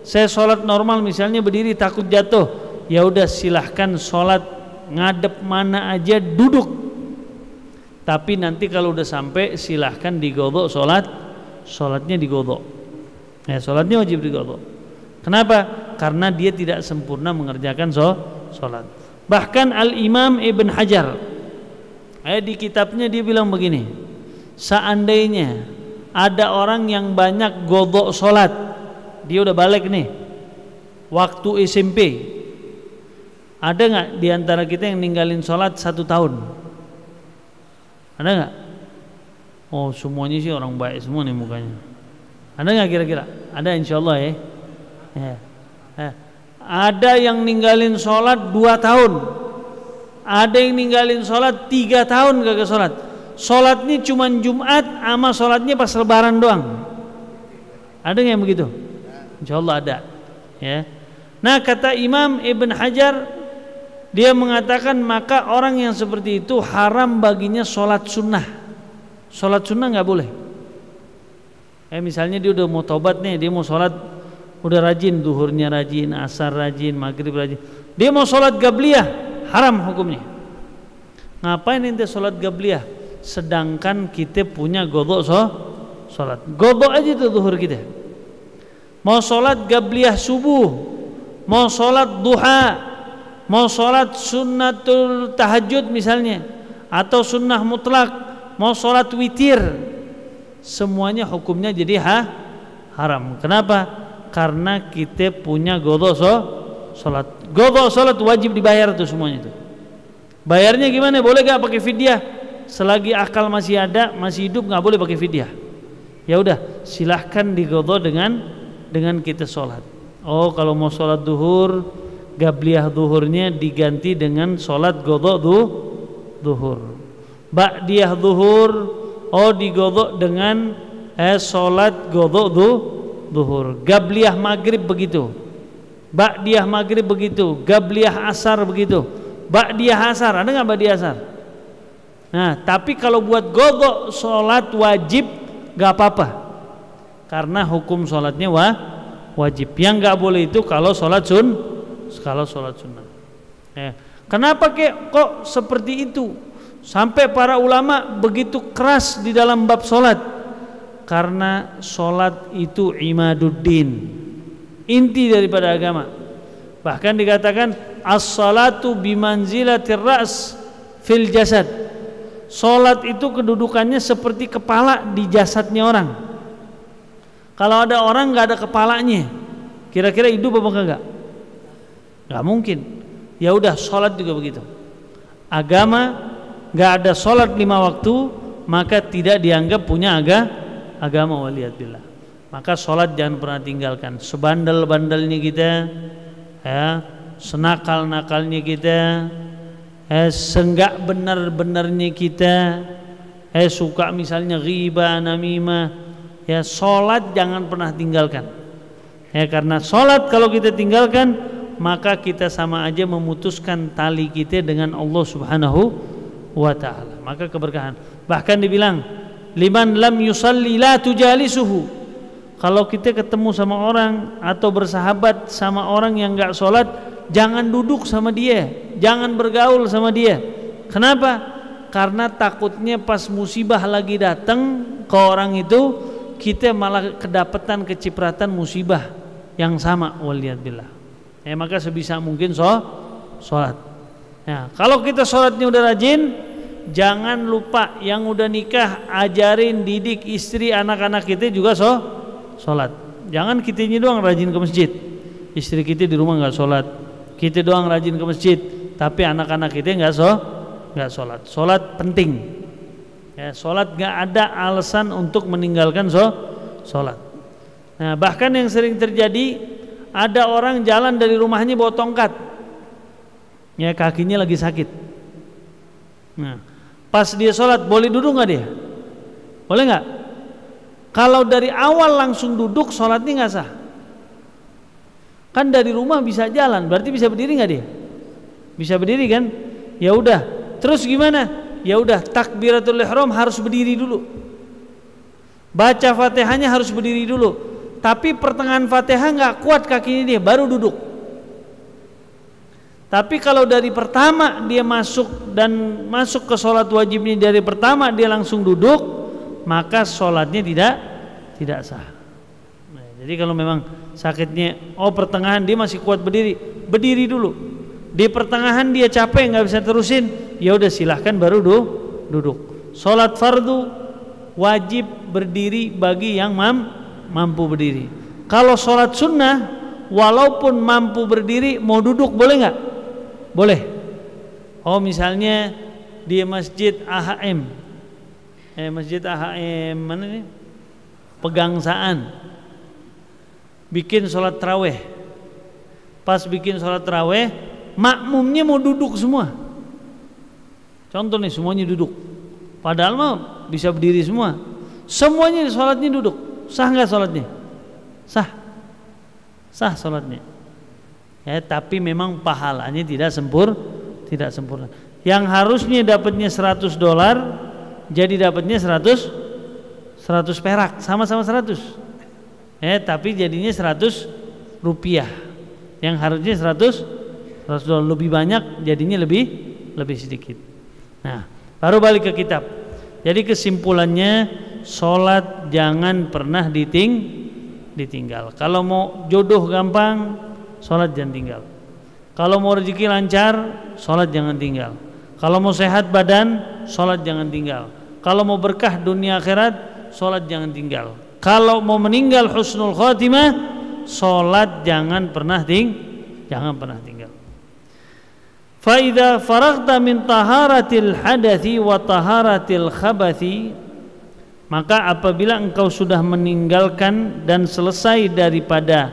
Saya sholat normal misalnya berdiri takut jatuh. Ya udah, silahkan sholat ngadep mana aja, duduk. Tapi nanti kalau udah sampai silahkan digodok sholatnya digodok. Ya, sholatnya wajib digodok. Kenapa? Karena dia tidak sempurna mengerjakan sholat. Bahkan Al-Imam Ibn Hajar di kitabnya dia bilang begini, seandainya ada orang yang banyak godok sholat, dia udah balik nih waktu SMP, ada nggak diantara kita yang ninggalin sholat 1 tahun? Ada nggak? Oh, semuanya sih orang baik semua nih mukanya. Ada nggak kira-kira? Ada, insyaallah ya. Ada yang ninggalin sholat 2 tahun. Ada yang ninggalin sholat 3 tahun kagak sholat. Sholatnya cuma Jumat sama sholatnya pas lebaran doang. Ada nggak yang begitu? Insyaallah ada. Ya. Nah, kata Imam Ibn Hajar, dia mengatakan maka orang yang seperti itu haram baginya sholat sunnah. Sholat sunnah nggak boleh. Misalnya dia udah mau tobat nih, dia mau sholat, udah rajin, duhurnya rajin, asar rajin, maghrib rajin, dia mau sholat gabliyah, haram hukumnya. Ngapain ente sholat gabliyah? Sedangkan kita punya godok sholat. Godok aja tuh duhur kita. Mau sholat gabliyah subuh, mau sholat duha, mau sholat sunnatul tahajud misalnya, atau sunnah mutlak, mau sholat witir, semuanya hukumnya jadi haram. Kenapa? Karena kita punya godok sholat. Godok sholat wajib dibayar tuh semuanya itu. Bayarnya gimana? Boleh gak pakai fidyah? Selagi akal masih ada, masih hidup, nggak boleh pakai fidyah. Ya udah, silahkan digodok dengan kita sholat. Oh, kalau mau sholat duhur, gabliyah duhurnya diganti dengan sholat godok duhur. Ba'diyah duhur, oh digodok dengan sholat godok zuhur. Gabliyah maghrib begitu, ba'diyah maghrib begitu, gabliyah asar begitu, ba'diyah asar. Ada nggak ba'diyah asar? Nah, tapi kalau buat qadha sholat wajib nggak apa-apa, karena hukum sholatnya wajib. Yang nggak boleh itu kalau sholat sunnah. Kenapa kok seperti itu? Sampai para ulama begitu keras di dalam bab sholat, karena sholat itu imaduddin, inti daripada agama. Bahkan dikatakan as-salatu bimanzilatir ra's fil jasad. Sholat itu kedudukannya seperti kepala di jasadnya orang. Kalau ada orang nggak ada kepalanya, kira-kira hidup apa enggak? Nggak mungkin. Ya udah, sholat juga begitu. Agama nggak ada sholat 5 waktu, maka tidak dianggap punya agama, waliyadillah. Maka sholat jangan pernah tinggalkan. Sebandel-bandelnya kita, ya, senakal-nakalnya kita, senggak benar-benarnya kita, suka misalnya ghibah, namimah, ya, sholat jangan pernah tinggalkan. Karena sholat kalau kita tinggalkan, maka kita sama aja memutuskan tali kita dengan Allah Subhanahu wa ta'ala. Maka keberkahan. Bahkan dibilang, liman lam yusalli la tujalisuhu. Kalau kita ketemu sama orang atau bersahabat sama orang yang enggak sholat, jangan duduk sama dia, jangan bergaul sama dia. Kenapa? Karena takutnya pas musibah lagi datang ke orang itu, kita malah kedapatan kecipratan musibah yang sama, waliyadillah. Maka sebisa mungkin sholat. Ya, kalau kita sholatnya udah rajin, jangan lupa yang udah nikah, ajarin, didik istri, anak-anak kita juga sholat. Jangan kitanya doang rajin ke masjid, istri kita di rumah nggak sholat. Kita doang rajin ke masjid, tapi anak-anak kita nggak sholat. Sholat penting. Ya, sholat nggak ada alasan untuk meninggalkan sholat. Nah, bahkan yang sering terjadi, ada orang jalan dari rumahnya bawa tongkat, ya, kakinya lagi sakit. Nah, pas dia sholat, boleh duduk nggak dia? Boleh nggak? Kalau dari awal langsung duduk, sholatnya nggak sah. Kan dari rumah bisa jalan, berarti bisa berdiri nggak dia? Bisa berdiri kan? Ya udah. Terus gimana? Ya udah, takbiratul ihram harus berdiri dulu. Baca Fatihahnya harus berdiri dulu. Tapi pertengahan Fatihah nggak kuat kakinya dia, baru duduk. Tapi kalau dari pertama dia masuk ke sholat wajibnya dari pertama dia langsung duduk, maka sholatnya tidak sah. Nah, jadi kalau memang sakitnya, pertengahan dia masih kuat berdiri dulu. Di pertengahan dia capek nggak bisa terusin, ya udah silahkan baru duduk. Sholat fardu wajib berdiri bagi yang mampu berdiri. Kalau sholat sunnah, walaupun mampu berdiri, mau duduk boleh nggak? Boleh. Misalnya di masjid AHM, masjid AHM mana nih? Pegangsaan, bikin sholat taraweh. Pas bikin sholat taraweh, makmumnya mau duduk semua. Contoh nih, semuanya duduk. Padahal mah bisa berdiri semua. Semuanya sholatnya duduk. Sah nggak sholatnya? Sah sholatnya. Ya, tapi memang pahalanya tidak sempurna. Yang harusnya dapatnya $100, jadi dapatnya 100 perak, sama-sama 100. Tapi jadinya 100 rupiah. Yang harusnya 100 $100 lebih banyak, jadinya lebih sedikit. Nah, baru balik ke kitab. Jadi kesimpulannya, sholat jangan pernah ditinggal. Kalau mau jodoh gampang, sholat jangan tinggal. Kalau mau rezeki lancar, sholat jangan tinggal. Kalau mau sehat badan, sholat jangan tinggal. Kalau mau berkah dunia akhirat, sholat jangan tinggal. Kalau mau meninggal husnul khotimah, sholat jangan pernah tinggal. Faida faraghta min taharatil hadathi wa taharatil khabathi, maka apabila engkau sudah meninggalkan dan selesai daripada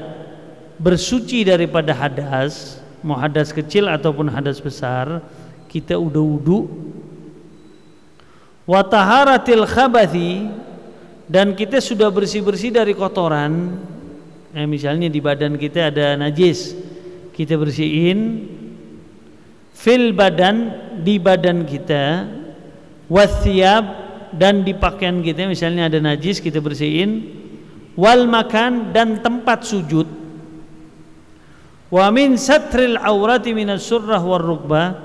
bersuci daripada hadas, mau hadas kecil ataupun hadas besar, kita udah wudu. Wa taharatil khabathi, dan kita sudah bersih-bersih dari kotoran, Misalnya di badan kita ada najis, kita bersihin. Fil badan, di badan kita. Wathiyab, dan di pakaian kita misalnya ada najis, kita bersihin. Wal makan, dan tempat sujud. Wa min satril aurati minas surrah war rukbah,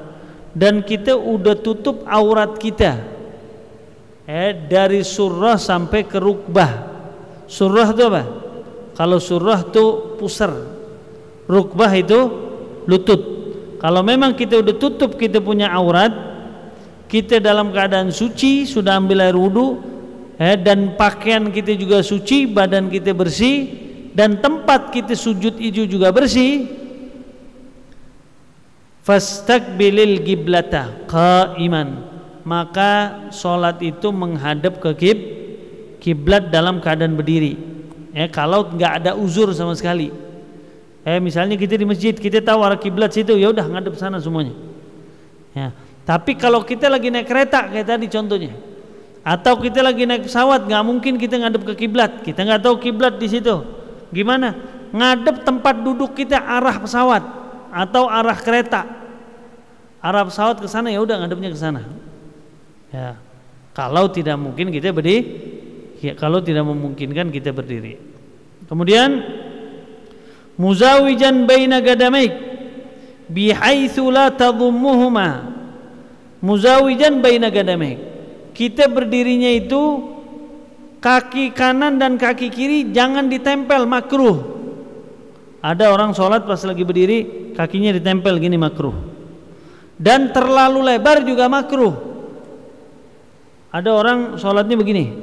dan kita udah tutup aurat kita dari surrah sampai ke rukbah. Surrah itu apa? Kalau surrah itu pusar, rukbah itu lutut. Kalau memang kita udah tutup, kita punya aurat, kita dalam keadaan suci, sudah ambil air wudu, dan pakaian kita juga suci, badan kita bersih, dan tempat kita sujud itu juga bersih. Fastaqbilil qiblata qaiman, maka sholat itu menghadap ke kiblat dalam keadaan berdiri. Kalau nggak ada uzur sama sekali, misalnya kita di masjid, kita tahu arah kiblat situ, ya udah ngadep sana semuanya. Tapi kalau kita lagi naik kereta kayak tadi contohnya, atau kita lagi naik pesawat, nggak mungkin kita ngadep ke kiblat. Kita nggak tahu kiblat di situ. Gimana? Ngadep tempat duduk kita arah pesawat atau arah kereta. Arah pesawat ke sana, ya udah ngadepnya ke sana. Kalau tidak mungkin kita berdiri. Kalau tidak memungkinkan kita berdiri. Kemudian muzawijan baina gadamaik bihaitsu la tadhummuhuma. Muzawijan baina gadamaik, kita berdirinya itu kaki kanan dan kaki kiri jangan ditempel, makruh. Ada orang sholat pas lagi berdiri kakinya ditempel gini, makruh. Dan terlalu lebar juga makruh. Ada orang sholatnya begini,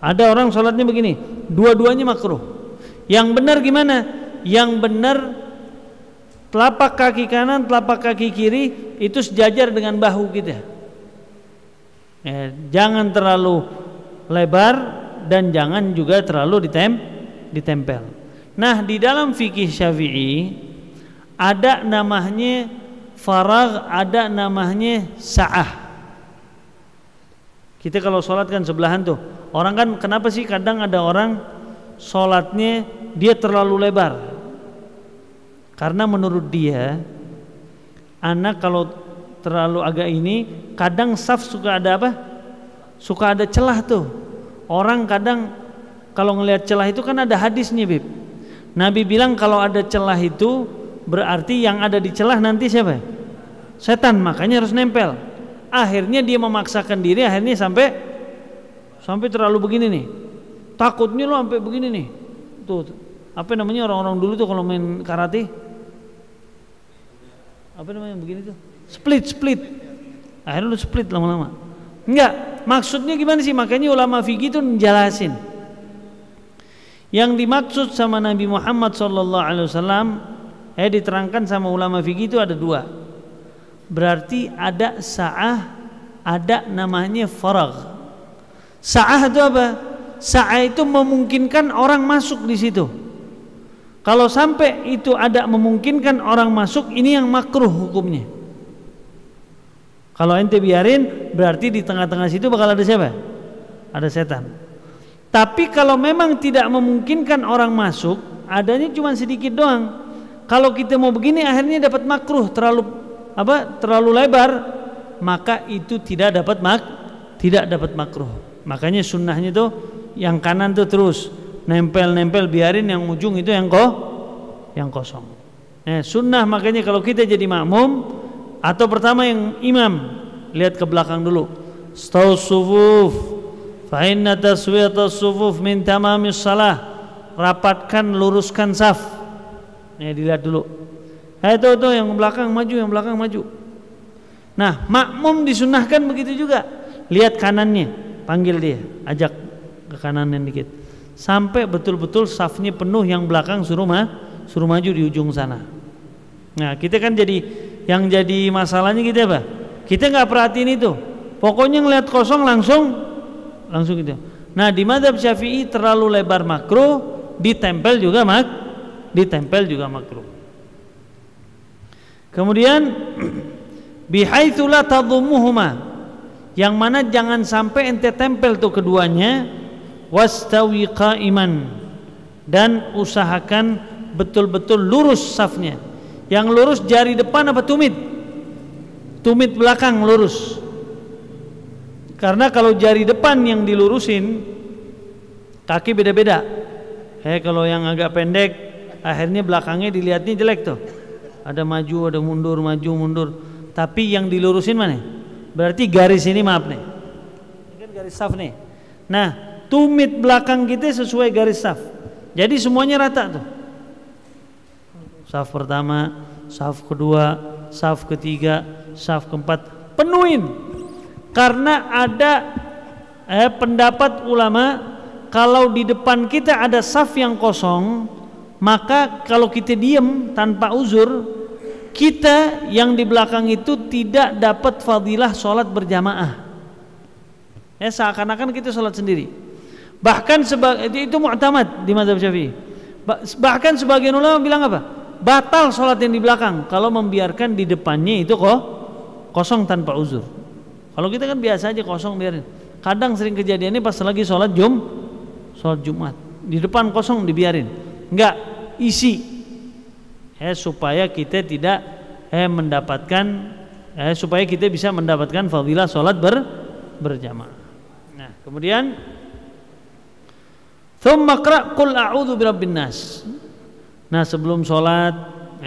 ada orang sholatnya begini, dua-duanya makruh. Yang benar gimana? Yang benar telapak kaki kanan, telapak kaki kiri itu sejajar dengan bahu kita. Jangan terlalu lebar dan jangan juga terlalu ditempel. Nah, di dalam fikih Syafi'i ada namanya faragh, ada namanya sa'ah. Kita kalau sholat kan sebelahan tuh. Orang kan kenapa sih kadang ada orang sholatnya dia terlalu lebar? Karena menurut dia, anak kalau terlalu agak ini, kadang saf suka ada apa? Suka ada celah tuh. Orang kadang kalau ngelihat celah itu kan ada hadisnya, Bib. Nabi bilang kalau ada celah itu berarti yang ada di celah nanti siapa? Setan, makanya harus nempel. Akhirnya dia memaksakan diri, akhirnya sampai terlalu begini nih. Takutnya lo sampai begini nih. Tuh, apa namanya orang-orang dulu tuh kalau main karate? Apa namanya begini tuh? Split. Akhirnya lo split lama-lama. Enggak, maksudnya gimana sih? Makanya ulama fikih itu menjelasin. Yang dimaksud sama Nabi Muhammad SAW diterangkan sama ulama fikih itu ada dua. Berarti ada sa'ah, ada namanya faragh. Sa'ah itu apa? Sa'ah itu memungkinkan orang masuk di situ. Kalau sampai itu ada memungkinkan orang masuk, ini yang makruh hukumnya. Kalau ente biarin, berarti di tengah-tengah situ bakal ada siapa? Ada setan. Tapi kalau memang tidak memungkinkan orang masuk, adanya cuma sedikit doang. Kalau kita mau begini, akhirnya dapat makruh, terlalu lebar, maka itu tidak dapat makruh. Makanya sunnahnya tuh yang kanan tuh terus nempel, biarin yang ujung itu yang kosong. Sunnah makanya kalau kita jadi makmum atau pertama yang imam, lihat ke belakang dulu. Staus sufuf fa inna taswiyatas sufuf min tamamis shalah. Rapatkan, luruskan saf. Dilihat dulu. Itu yang belakang maju. Nah, makmum disunnahkan begitu juga. Lihat kanannya, panggil dia, ajak ke kanannya dikit. Sampai betul-betul safnya penuh, yang belakang suruh maju di ujung sana. Nah, kita kan yang jadi masalahnya kita apa? Kita nggak perhatiin itu. Pokoknya ngelihat kosong langsung gitu. Nah, di madzhab Syafi'i terlalu lebar makruh, ditempel juga makruh. Kemudian bihaitsu la tadhummuhuma, yang mana jangan sampai ente tempel tuh keduanya. Wastawi qa'iman, dan usahakan betul-betul lurus safnya. Yang lurus jari depan apa tumit? Tumit belakang lurus. Karena kalau jari depan yang dilurusin, kaki beda-beda. Kalau yang agak pendek, akhirnya belakangnya dilihatnya jelek tuh. Ada maju, ada mundur, maju, mundur. Tapi yang dilurusin mana? Berarti garis ini, maaf nih. Ini kan garis saf nih. Nah, tumit belakang kita sesuai garis saf. Jadi semuanya rata tuh. Saf pertama, saf kedua, saf ketiga, saf keempat, penuhin. Karena ada pendapat ulama, kalau di depan kita ada saf yang kosong, maka kalau kita diam tanpa uzur, kita yang di belakang itu tidak dapat fadilah sholat berjamaah. Seakan-akan kita sholat sendiri. Bahkan itu mu'tamad di mazhab Syafi'i. Bahkan sebagian ulama bilang apa? Batal sholat yang di belakang kalau membiarkan di depannya itu kosong tanpa uzur. Kalau kita kan biasa aja kosong biarin. Kadang sering kejadiannya pas lagi sholat Jumat, di depan kosong dibiarin. Enggak, isi. Supaya kita tidak mendapatkan supaya kita bisa mendapatkan fadilah sholat berjamaah. Nah, kemudian tsumma qra' qul a'udzu birabbin nas. Nah, sebelum sholat,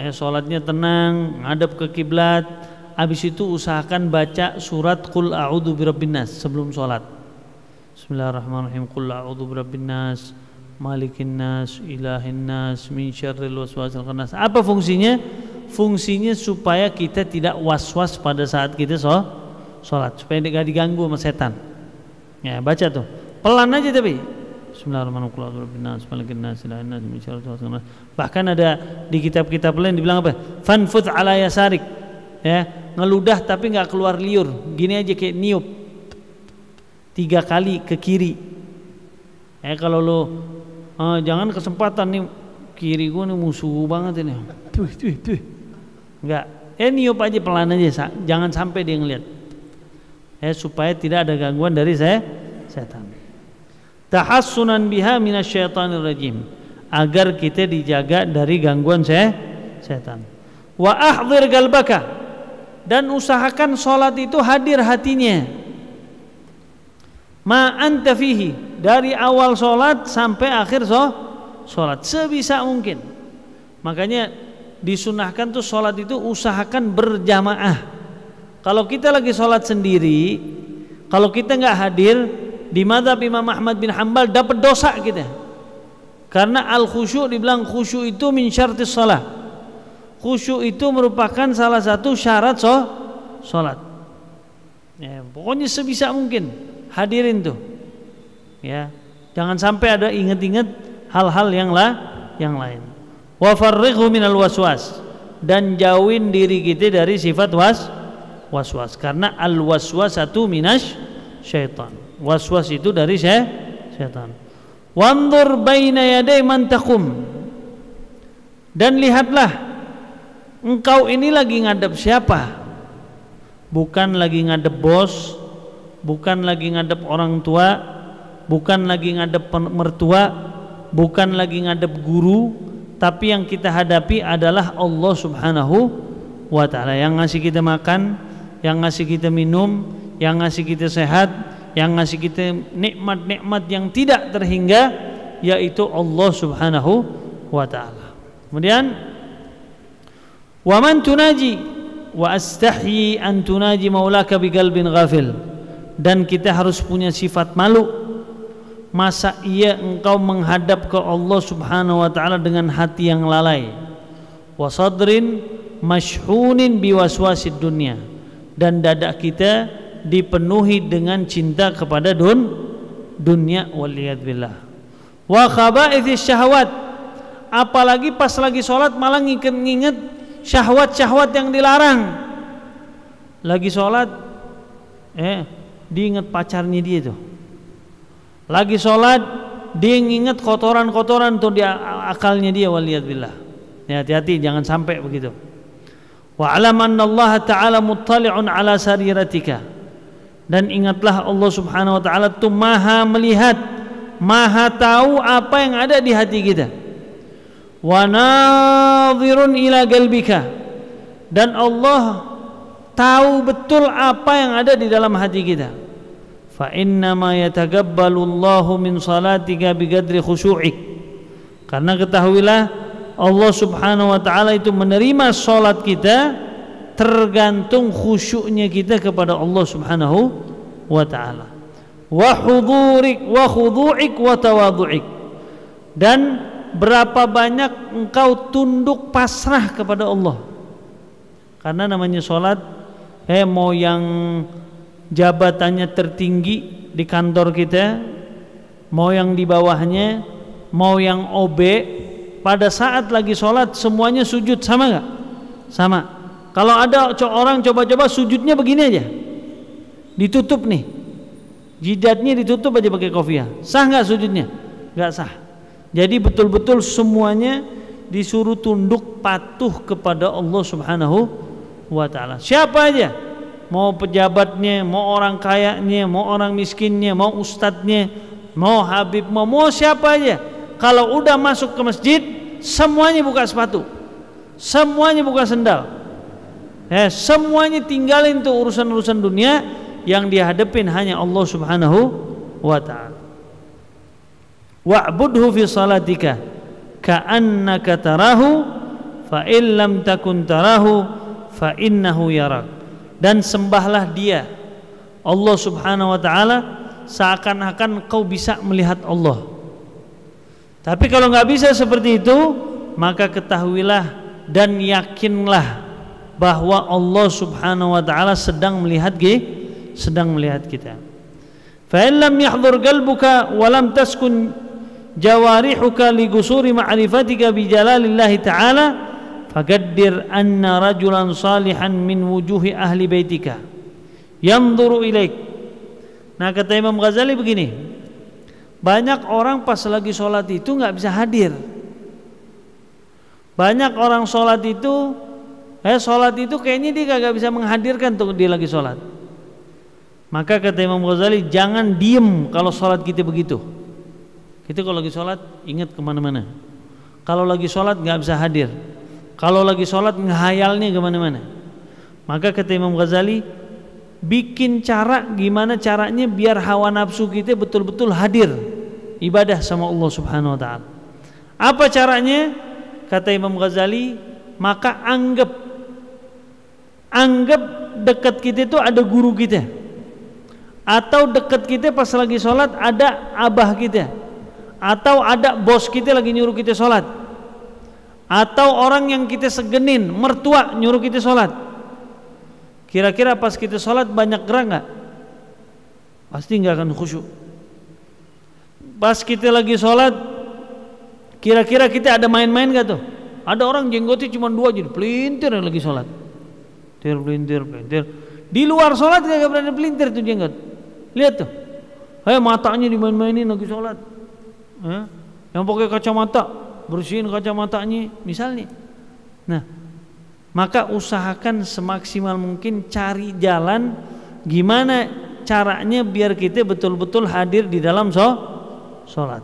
sholatnya tenang, ngadep ke kiblat. Habis itu usahakan baca surat qul a'udzu birabbin nas sebelum sholat. Bismillahirrahmanirrahim. Qul a'udzu birabbin nas, malikin nas, ilahin nas, min syarril waswasil khannas. Apa fungsinya? Fungsinya supaya kita tidak was-was pada saat kita sholat, supaya tidak diganggu sama setan. Ya, baca tuh. Pelan aja tapi. Bismillahirrahmanirrahim. Bahkan ada di kitab-kitab lain dibilang apa? Fanfudh ala yasarik. Ngeludah tapi nggak keluar liur. Gini aja kayak niup 3 kali ke kiri. Kalau lo jangan kesempatan nih, kiri gua nih musuh banget ini. Tuh. Enggak. Niup aja pelan aja, jangan sampai dia ngelihat. Supaya tidak ada gangguan dari setan. Tahassunan biha minasyaitonir rajim, agar kita dijaga dari gangguan setan. Wa ahdzir qalbaka, dan usahakan sholat itu hadir hatinya. Ma anta fihi, dari awal sholat sampai akhir sholat sebisa mungkin. Makanya disunahkan tuh sholat itu usahakan berjamaah. Kalau kita lagi sholat sendiri, kalau kita nggak hadir, di mazhab Imam Ahmad bin Hanbal dapat dosa kita. Karena al-khusyuk dibilang khusyuk itu min syartis shalah. Khusyuk itu merupakan salah satu syarat sholat. Pokoknya sebisa mungkin hadirin tuh. Jangan sampai ada ingat-ingat hal-hal yang lain. Wa farrighhu minal waswas, dan jauhin diri kita dari sifat waswas, karena al waswasatu minasy syaitan. Waswas itu dari syaitan. Wanzur baina yaday man taqum, dan lihatlah engkau ini lagi ngadep siapa. Bukan lagi ngadep bos, bukan lagi ngadep orang tua, bukan lagi ngadep mertua, bukan lagi ngadep guru, tapi yang kita hadapi adalah Allah Subhanahu wa ta'ala, yang ngasih kita makan, yang ngasih kita minum, yang ngasih kita sehat, yang ngasih kita nikmat-nikmat yang tidak terhingga, yaitu Allah Subhanahu wa ta'ala. Kemudian wa man tunaji wa astahyi an tunaji maulaka biqalbin ghafil, dan kita harus punya sifat malu. Masa iya engkau menghadap ke Allah Subhanahu wa ta'ala dengan hati yang lalai. Wa sadrin mashhunin biwaswasid dunya, dan dada kita dipenuhi dengan cinta kepada dunia, waliyadzubillah. Wa khaba'ithis syahwat, apalagi pas lagi sholat malah nginget syahwat-syahwat yang dilarang. Lagi sholat diinget pacarnya dia tuh. Lagi sholat dia nginget kotoran-kotoran tuh di akalnya dia, waliyadzubillah. Hati-hati jangan sampai begitu. Wa alam annallaha ta'ala muttali'un ala sariratika, dan ingatlah Allah Subhanahu wa ta'ala itu maha melihat, Maha tahu apa yang ada di hati kita. Wa nadhirun ila qalbika, dan Allah tahu betul apa yang ada di dalam hati kita. Fa innama yataqabbalullahu min salatika biqadri khusyu'ik, karena ketahuilah Allah Subhanahu wa taala itu menerima salat kita tergantung khusyuknya kita kepada Allah Subhanahu wa taala. Wa hudurik wa khudu'ik wa tawadhu'ik, dan berapa banyak engkau tunduk pasrah kepada Allah. Karena namanya sholat, mau yang jabatannya tertinggi di kantor kita, mau yang di bawahnya, mau yang OB, pada saat lagi sholat semuanya sujud, sama gak? Sama. Kalau ada orang coba-coba sujudnya begini aja, ditutup nih, jidatnya ditutup aja pakai kopiah, sah gak sujudnya? Gak sah. Jadi betul-betul semuanya disuruh tunduk patuh kepada Allah Subhanahu wa ta'ala. Siapa aja, mau pejabatnya, mau orang kayanya, mau orang miskinnya, mau ustadznya, mau habib, mau siapa aja, kalau udah masuk ke masjid semuanya buka sepatu, semuanya buka sendal, semuanya tinggalin tuh urusan-urusan dunia, yang dihadapin hanya Allah Subhanahu wa ta'ala. Wa'budhu fi salatika ka'annaka tarahu fa in lam takun tarahu fa innahu yarak, dan sembahlah dia, Allah Subhanahu wa ta'ala, seakan-akan kau bisa melihat Allah. Tapi kalau nggak bisa seperti itu, maka ketahuilah dan yakinlah bahwa Allah Subhanahu wa ta'ala sedang melihat kita. Fa in lam yahdhur qalbuka wa lam taskun jawarihuka li gusuri ma'rifatika bi jalalillahi ta'ala faqaddir anna rajulan salihan min wujuhi ahli baitika yanzuru ilaik. Nah, kata Imam Ghazali begini, banyak orang pas lagi sholat itu nggak bisa hadir. Banyak orang sholat itu kayaknya dia kagak bisa menghadirkan tuh dia lagi sholat. Maka kata Imam Ghazali, jangan diem kalau sholat kita begitu. Kita kalau lagi sholat ingat kemana-mana. Kalau lagi sholat nggak bisa hadir. Kalau lagi sholat ngehayalnya kemana-mana. Maka kata Imam Ghazali, bikin cara gimana caranya biar hawa nafsu kita betul-betul hadir ibadah sama Allah Subhanahu wa ta'ala. Apa caranya? Kata Imam Ghazali, maka anggap dekat kita itu ada guru kita, atau dekat kita pas lagi sholat ada abah kita, atau ada bos kita lagi nyuruh kita sholat, atau orang yang kita segenin, mertua nyuruh kita sholat. Kira-kira pas kita sholat banyak gerak gak? Pasti gak akan khusyuk. Pas kita lagi sholat, kira-kira kita ada main-main gak tuh? Ada orang jenggotnya cuma 2 jadi pelintir lagi sholat, pelintir. Di luar sholat gak berani pelintir tuh jenggot. Lihat tuh, matanya dimain-mainin lagi sholat. Yang pakai kacamata, bersihin kacamatanya misalnya. Nah, maka usahakan semaksimal mungkin cari jalan gimana caranya biar kita betul-betul hadir di dalam sholat.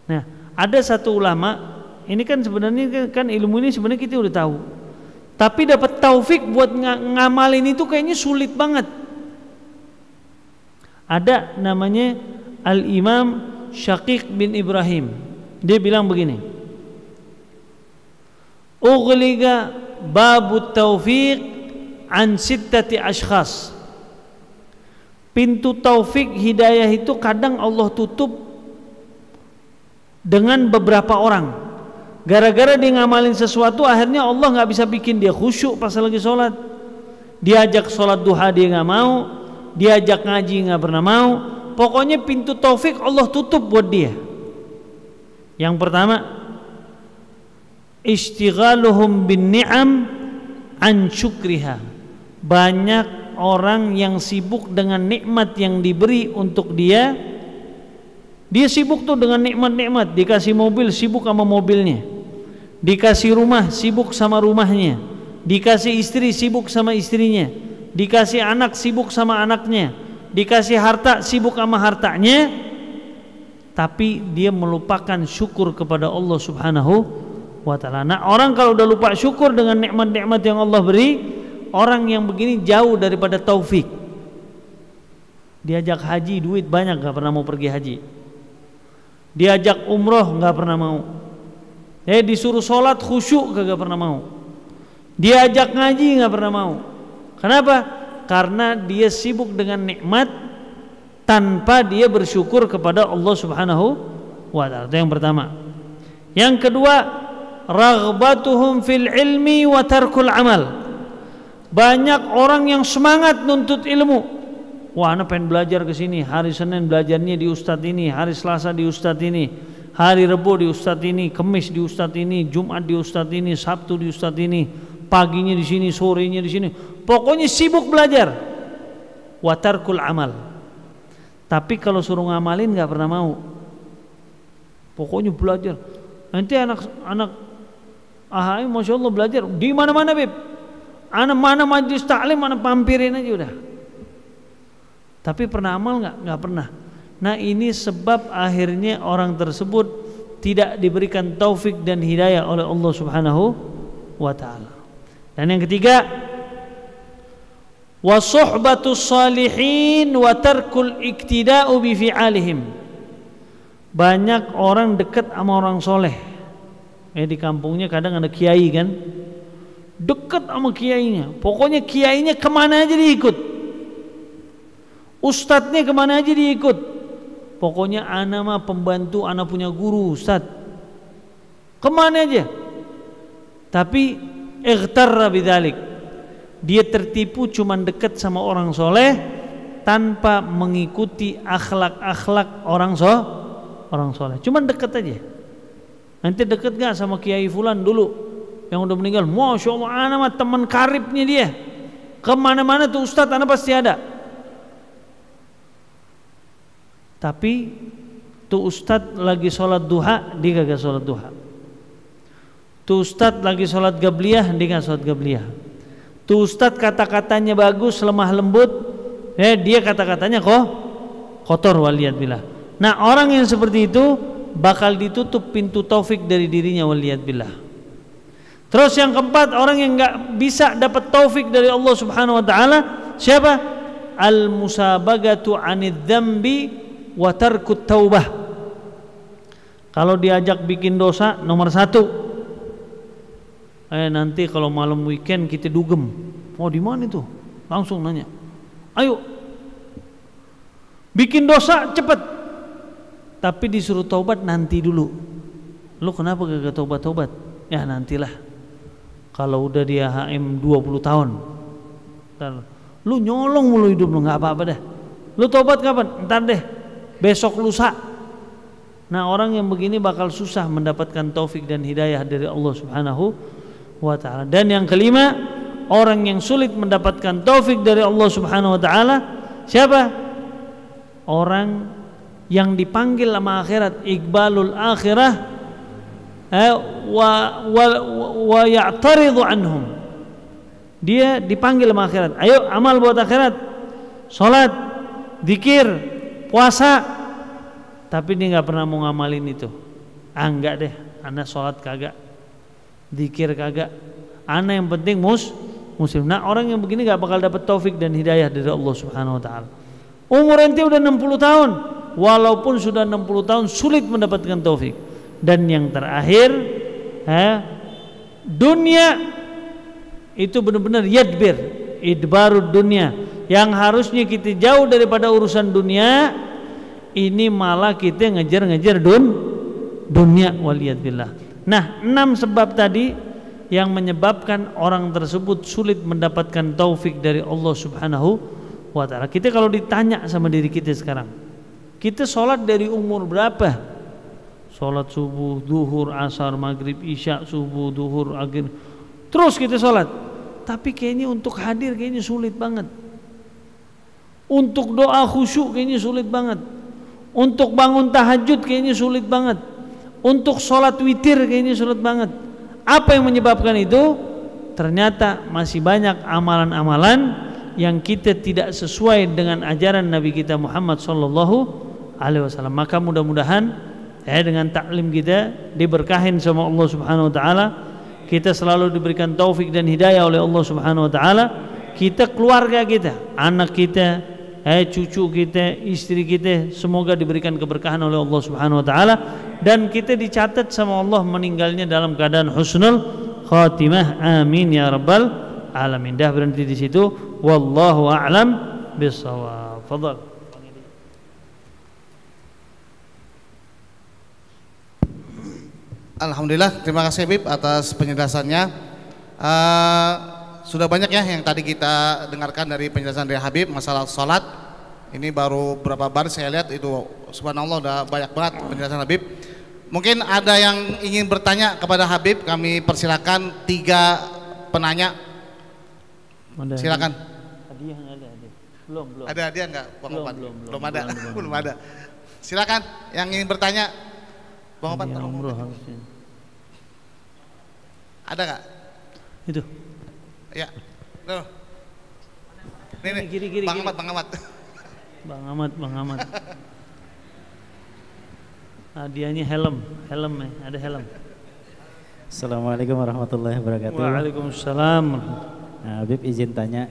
Nah, ada satu ulama, ini kan sebenarnya kan ilmu ini sebenarnya kita udah tahu, tapi dapat taufik buat ngamalin itu kayaknya sulit banget. Ada namanya Al-Imam Syaqiq bin Ibrahim. Dia bilang begini, ughliga babut taufiq an sittati ashkhas. Pintu taufik hidayah itu kadang Allah tutup dengan beberapa orang. Gara-gara dia ngamalin sesuatu, akhirnya Allah nggak bisa bikin dia khusyuk pas lagi sholat. Diajak sholat duha dia nggak mau, diajak ngaji nggak pernah mau. Pokoknya pintu taufik Allah tutup buat dia. Yang pertama, istighaluhum bin ni'am an syukriha. Banyak orang yang sibuk dengan nikmat yang diberi untuk dia. Dia sibuk tuh dengan nikmat-nikmat. Dikasih mobil, sibuk sama mobilnya. Dikasih rumah, sibuk sama rumahnya. Dikasih istri, sibuk sama istrinya. Dikasih anak, sibuk sama anaknya. Dikasih harta, sibuk sama hartanya. tapi dia melupakan syukur kepada Allah Subhanahu wa ta'ala. Nah, orang kalau udah lupa syukur dengan nikmat-nikmat yang Allah beri, orang yang begini jauh daripada taufik. Diajak haji, duit banyak, gak pernah mau pergi haji. Diajak umroh, gak pernah mau. Disuruh sholat khusyuk, gak pernah mau. Diajak ngaji, gak pernah mau. Kenapa? Karena dia sibuk dengan nikmat tanpa dia bersyukur kepada Allah Subhanahu wa ta'ala. Itu yang pertama. Yang kedua, raghbatuhum fil ilmi wa tarkul amal. Banyak orang yang semangat nuntut ilmu. Wah, anak pengen belajar ke sini. Hari Senin belajarnya di ustadz ini, hari Selasa di ustadz ini, hari Rebo di ustadz ini, Kamis di ustadz ini, Jumat di ustadz ini, Sabtu di ustadz ini, paginya di sini, sorenya di sini. Pokoknya sibuk belajar. Wa tarkul amal. Tapi kalau suruh ngamalin nggak pernah mau. Pokoknya belajar. Nanti anak AHI masya Allah belajar di mana-mana beb. Anak mana majlis taklim, anak pampirin aja udah. Tapi pernah amal nggak? Nggak pernah. Nah, ini sebab akhirnya orang tersebut tidak diberikan taufik dan hidayah oleh Allah Subhanahu wa ta'ala. Dan yang ketiga, wa suhbatus salihin wa tarkul iktida'u bi fi'alihim. Banyak orang dekat sama orang soleh. Di kampungnya kadang ada kiai kan, dekat sama kiainya. Pokoknya kiainya kemana aja diikut, ustadznya kemana aja diikut. Pokoknya ana mah pembantu, ana punya guru ustadz, kemana aja. Tapi ightarra bidzalik, dia tertipu cuman dekat sama orang soleh tanpa mengikuti akhlak-akhlak orang soleh. Cuman dekat aja. Nanti dekat gak sama Kiai Fulan dulu yang udah meninggal? Masya Allah, anak mah teman karibnya dia. Kemana-mana tuh ustadz anak pasti ada. Tapi tuh ustadz lagi sholat duha, dia gak sholat duha. Tuh ustadz lagi sholat gabliyah, dia gak sholat gabliyah. Tuh ustadz kata-katanya bagus, lemah lembut, dia kata-katanya kok kotor, waliyadbillah. Nah, orang yang seperti itu bakal ditutup pintu taufik dari dirinya, waliyadbillah. Terus yang keempat, orang yang nggak bisa dapat taufik dari Allah Subhanahu wa ta'ala, siapa? Al-musabagatu 'anidz dzambi wa tarkut taubah. Kalau diajak bikin dosa, nomor 1, nanti kalau malam weekend kita dugem. Oh, di mana itu? Langsung nanya. Ayo. Bikin dosa cepet. Tapi disuruh taubat nanti dulu. Lu kenapa gak taubat-taubat? Ya nantilah. Kalau udah dia HM 20 tahun. Ntar, lu nyolong mulu hidup lu, gak apa-apa dah. Lu taubat kapan? Ntar deh, besok lusa. Nah, orang yang begini bakal susah mendapatkan taufik dan hidayah dari Allah Subhanahu wa ta'ala. Dan yang kelima, orang yang sulit mendapatkan taufik dari Allah Subhanahu wa ta'ala, siapa? Orang yang dipanggil sama akhirat, iqbalul akhirah wa ya'taridu anhum. Dia dipanggil sama akhirat, ayo amal buat akhirat, sholat, zikir, puasa, tapi dia nggak pernah mau ngamalin itu. Enggak deh, anak sholat kagak, zikir kagak, anak yang penting muslim. Nah, orang yang begini nggak bakal dapat taufik dan hidayah dari Allah Subhanahu wa ta'ala. Umur ente udah 60 tahun, walaupun sudah 60 tahun sulit mendapatkan taufik. Dan yang terakhir, dunia itu benar-benar yadbir, idbarud dunia, yang harusnya kita jauh daripada urusan dunia, ini malah kita ngejar-ngejar dunia, waliyadbillah. Nah, 6 sebab tadi yang menyebabkan orang tersebut sulit mendapatkan taufik dari Allah Subhanahu wa ta'ala. Kita kalau ditanya sama diri kita sekarang, kita sholat dari umur berapa? Sholat subuh, duhur, asar, maghrib, isya, subuh, duhur, akhir, terus kita sholat. Tapi kayaknya untuk hadir kayaknya sulit banget. Untuk doa khusyuk kayaknya sulit banget. Untuk bangun tahajud kayaknya sulit banget. Untuk sholat witir kayaknya sulit banget. Apa yang menyebabkan itu? Ternyata masih banyak amalan-amalan yang kita tidak sesuai dengan ajaran Nabi kita Muhammad sallallahu alaihi wasallam. Maka mudah-mudahan dengan taklim kita diberkahin sama Allah Subhanahu wa taala, kita selalu diberikan taufik dan hidayah oleh Allah Subhanahu wa taala, kita, keluarga kita, anak kita, cucu kita, istri kita, semoga diberikan keberkahan oleh Allah Subhanahu wa taala, dan kita dicatat sama Allah meninggalnya dalam keadaan husnul khatimah. Amin ya rabbal alamin. Dah berhenti di situ. Wallahu a'lam bissawab. Fadhal. Alhamdulillah, terima kasih Habib atas penjelasannya. Sudah banyak ya yang tadi kita dengarkan dari penjelasan dari Habib masalah sholat. Ini baru berapa baris saya lihat itu, subhanallah udah banyak banget penjelasan Habib. Mungkin ada yang ingin bertanya kepada Habib, kami persilakan 3 penanya. Silakan. Hadiah ada? Belum. Ada hadiah enggak? Belum ada. Belum. Belum ada. Silakan yang ingin bertanya. Bang Opat, harusnya. Ada nggak? Itu. Ya. Tuh. Nih. Kiri. Bang Amat. Hadiahnya helm, ada helm. Assalamualaikum warahmatullahi wabarakatuh. Waalaikumsalam. Habib izin tanya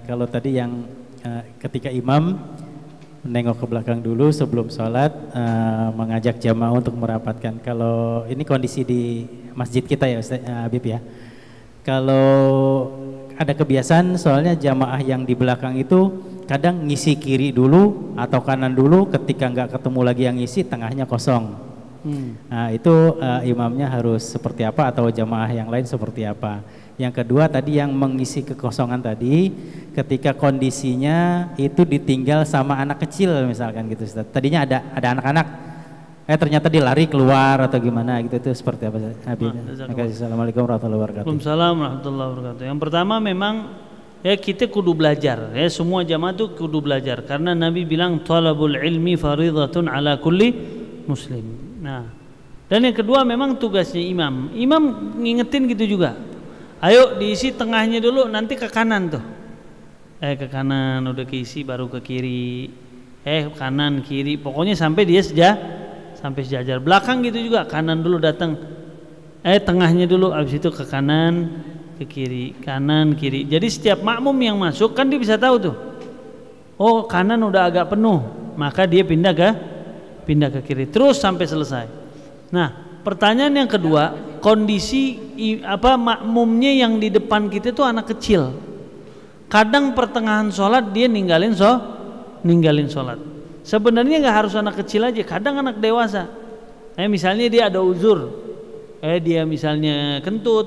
kalau tadi yang ketika imam menengok ke belakang dulu sebelum sholat, mengajak jamaah untuk merapatkan. Kalau ini kondisi di masjid kita ya Ustaz Habib ya. Kalau ada kebiasaan soalnya jamaah yang di belakang itu kadang ngisi kiri dulu atau kanan dulu, ketika nggak ketemu lagi yang ngisi tengahnya kosong. Nah itu imamnya harus seperti apa atau jamaah yang lain seperti apa? Yang kedua tadi yang mengisi kekosongan tadi, ketika kondisinya itu ditinggal sama anak kecil misalkan gitu Ustaz. Tadinya ada anak-anak, ternyata dia lari keluar atau gimana gitu, itu seperti apa Habib? Terima kasih. Assalamualaikum warahmatullahi wabarakatuh. Waalaikumsalam warahmatullahi wabarakatuh. Yang pertama memang kita kudu belajar, semua jamaah itu kudu belajar, karena Nabi bilang talabul ilmi faridhatun ala kulli muslim. Nah, dan yang kedua memang tugasnya imam ngingetin gitu juga. Ayo diisi tengahnya dulu, nanti ke kanan tuh. Ke kanan udah keisi baru ke kiri. Kanan kiri, pokoknya sampai dia sampai sejajar. Belakang gitu juga, kanan dulu datang. Tengahnya dulu, habis itu ke kanan, ke kiri, kanan kiri. Jadi setiap makmum yang masuk kan dia bisa tahu tuh. Oh, kanan udah agak penuh, maka dia pindah ke kiri terus sampai selesai. Nah, pertanyaan yang kedua, kondisi makmumnya yang di depan kita tuh anak kecil. Kadang pertengahan sholat dia ninggalin sholat. Sebenarnya nggak harus anak kecil aja, kadang anak dewasa. Misalnya dia ada uzur, dia misalnya kentut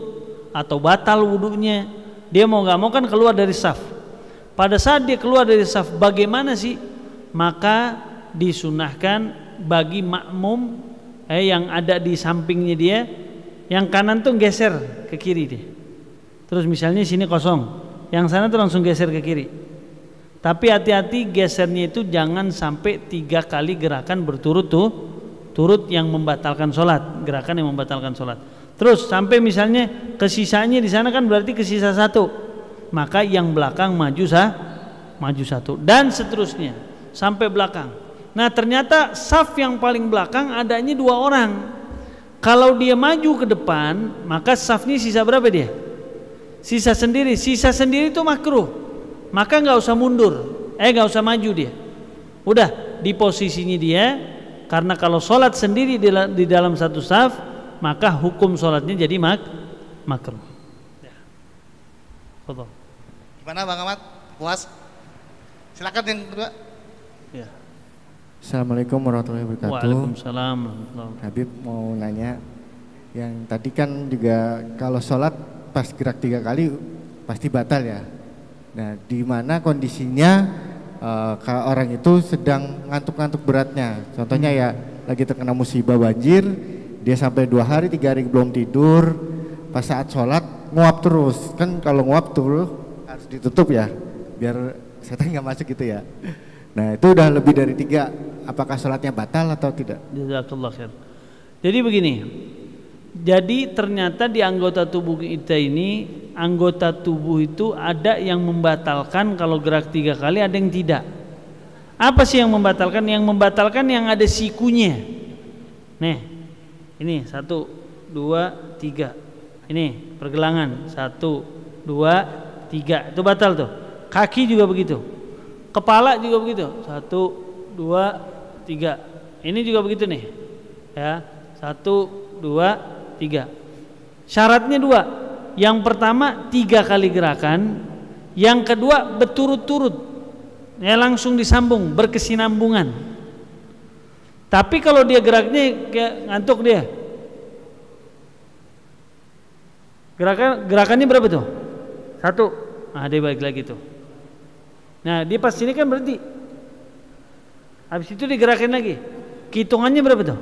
atau batal wudunya, dia mau nggak mau kan keluar dari saf. Pada saat dia keluar dari saf, bagaimana sih? Maka disunahkan bagi makmum yang ada di sampingnya dia, yang kanan tuh geser ke kiri dia. Terus misalnya sini kosong, yang sana tuh langsung geser ke kiri. Tapi hati-hati gesernya itu jangan sampai 3 kali gerakan berturut yang membatalkan sholat, gerakan yang membatalkan sholat. Terus sampai misalnya kesisanya di sana kan berarti kesisa 1, maka yang belakang maju 1 dan seterusnya sampai belakang. Nah ternyata saf yang paling belakang adanya 2 orang. Kalau dia maju ke depan, maka safnya sisa berapa dia? Sisa sendiri itu makruh. Maka nggak usah mundur, nggak usah maju dia. Udah di posisinya dia, karena kalau sholat sendiri di dalam satu saf, maka hukum sholatnya jadi makruh. Ya. Gimana Bang Ahmad? Puas? Silakan yang kedua. Ya. Assalamualaikum warahmatullahi wabarakatuh. Waalaikumsalam. Habib mau nanya, yang tadi kan juga kalau sholat pas gerak 3 kali pasti batal ya. Nah, di mana kondisinya kalau orang itu sedang ngantuk-ngantuk beratnya. Contohnya ya lagi terkena musibah banjir, dia sampai 2 hari 3 hari belum tidur, pas saat sholat nguap terus. Kan kalau nguap terus harus ditutup ya, biar setan nggak masuk gitu ya. Nah itu udah lebih dari 3, apakah sholatnya batal atau tidak? Jazakallah khair. Jadi begini, jadi ternyata di anggota tubuh kita ini, anggota tubuh itu ada yang membatalkan kalau gerak 3 kali, ada yang tidak. Apa sih yang membatalkan? Yang membatalkan yang ada sikunya. Nih, ini 1, 2, 3. Ini pergelangan 1, 2, 3. Itu batal tuh. Kaki juga begitu. Kepala juga begitu. 1, 2, 3. Ini juga begitu nih. Ya, 1, 2, 3. Syaratnya 2. Yang pertama 3 kali gerakan. Yang kedua berturut-turut. Ya, langsung disambung, berkesinambungan. Tapi kalau dia geraknya kayak ngantuk dia. Gerakannya berapa tuh? 1. Nah, dia balik lagi tuh. Nah, dia pas sini kan berhenti. Habis itu digerakin lagi. Hitungannya berapa tuh?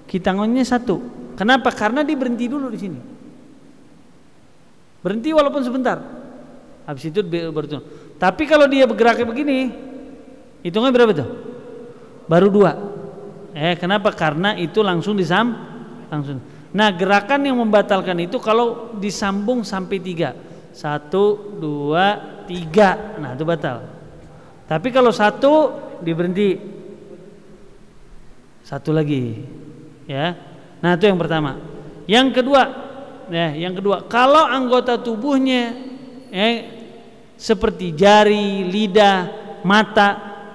Hitungannya 1. Kenapa? Karena dia berhenti dulu di sini. Berhenti walaupun sebentar. Habis itu baru tuh. Tapi kalau dia bergeraknya begini, hitungnya berapa tuh? Baru 2. Kenapa? Karena itu langsung langsung. Nah, gerakan yang membatalkan itu kalau disambung sampai 3. 1, 2, 3. Nah, itu batal. Tapi kalau 1 diberhenti. 1 lagi. Ya. Nah, itu yang pertama. Yang kedua, kalau anggota tubuhnya seperti jari, lidah, mata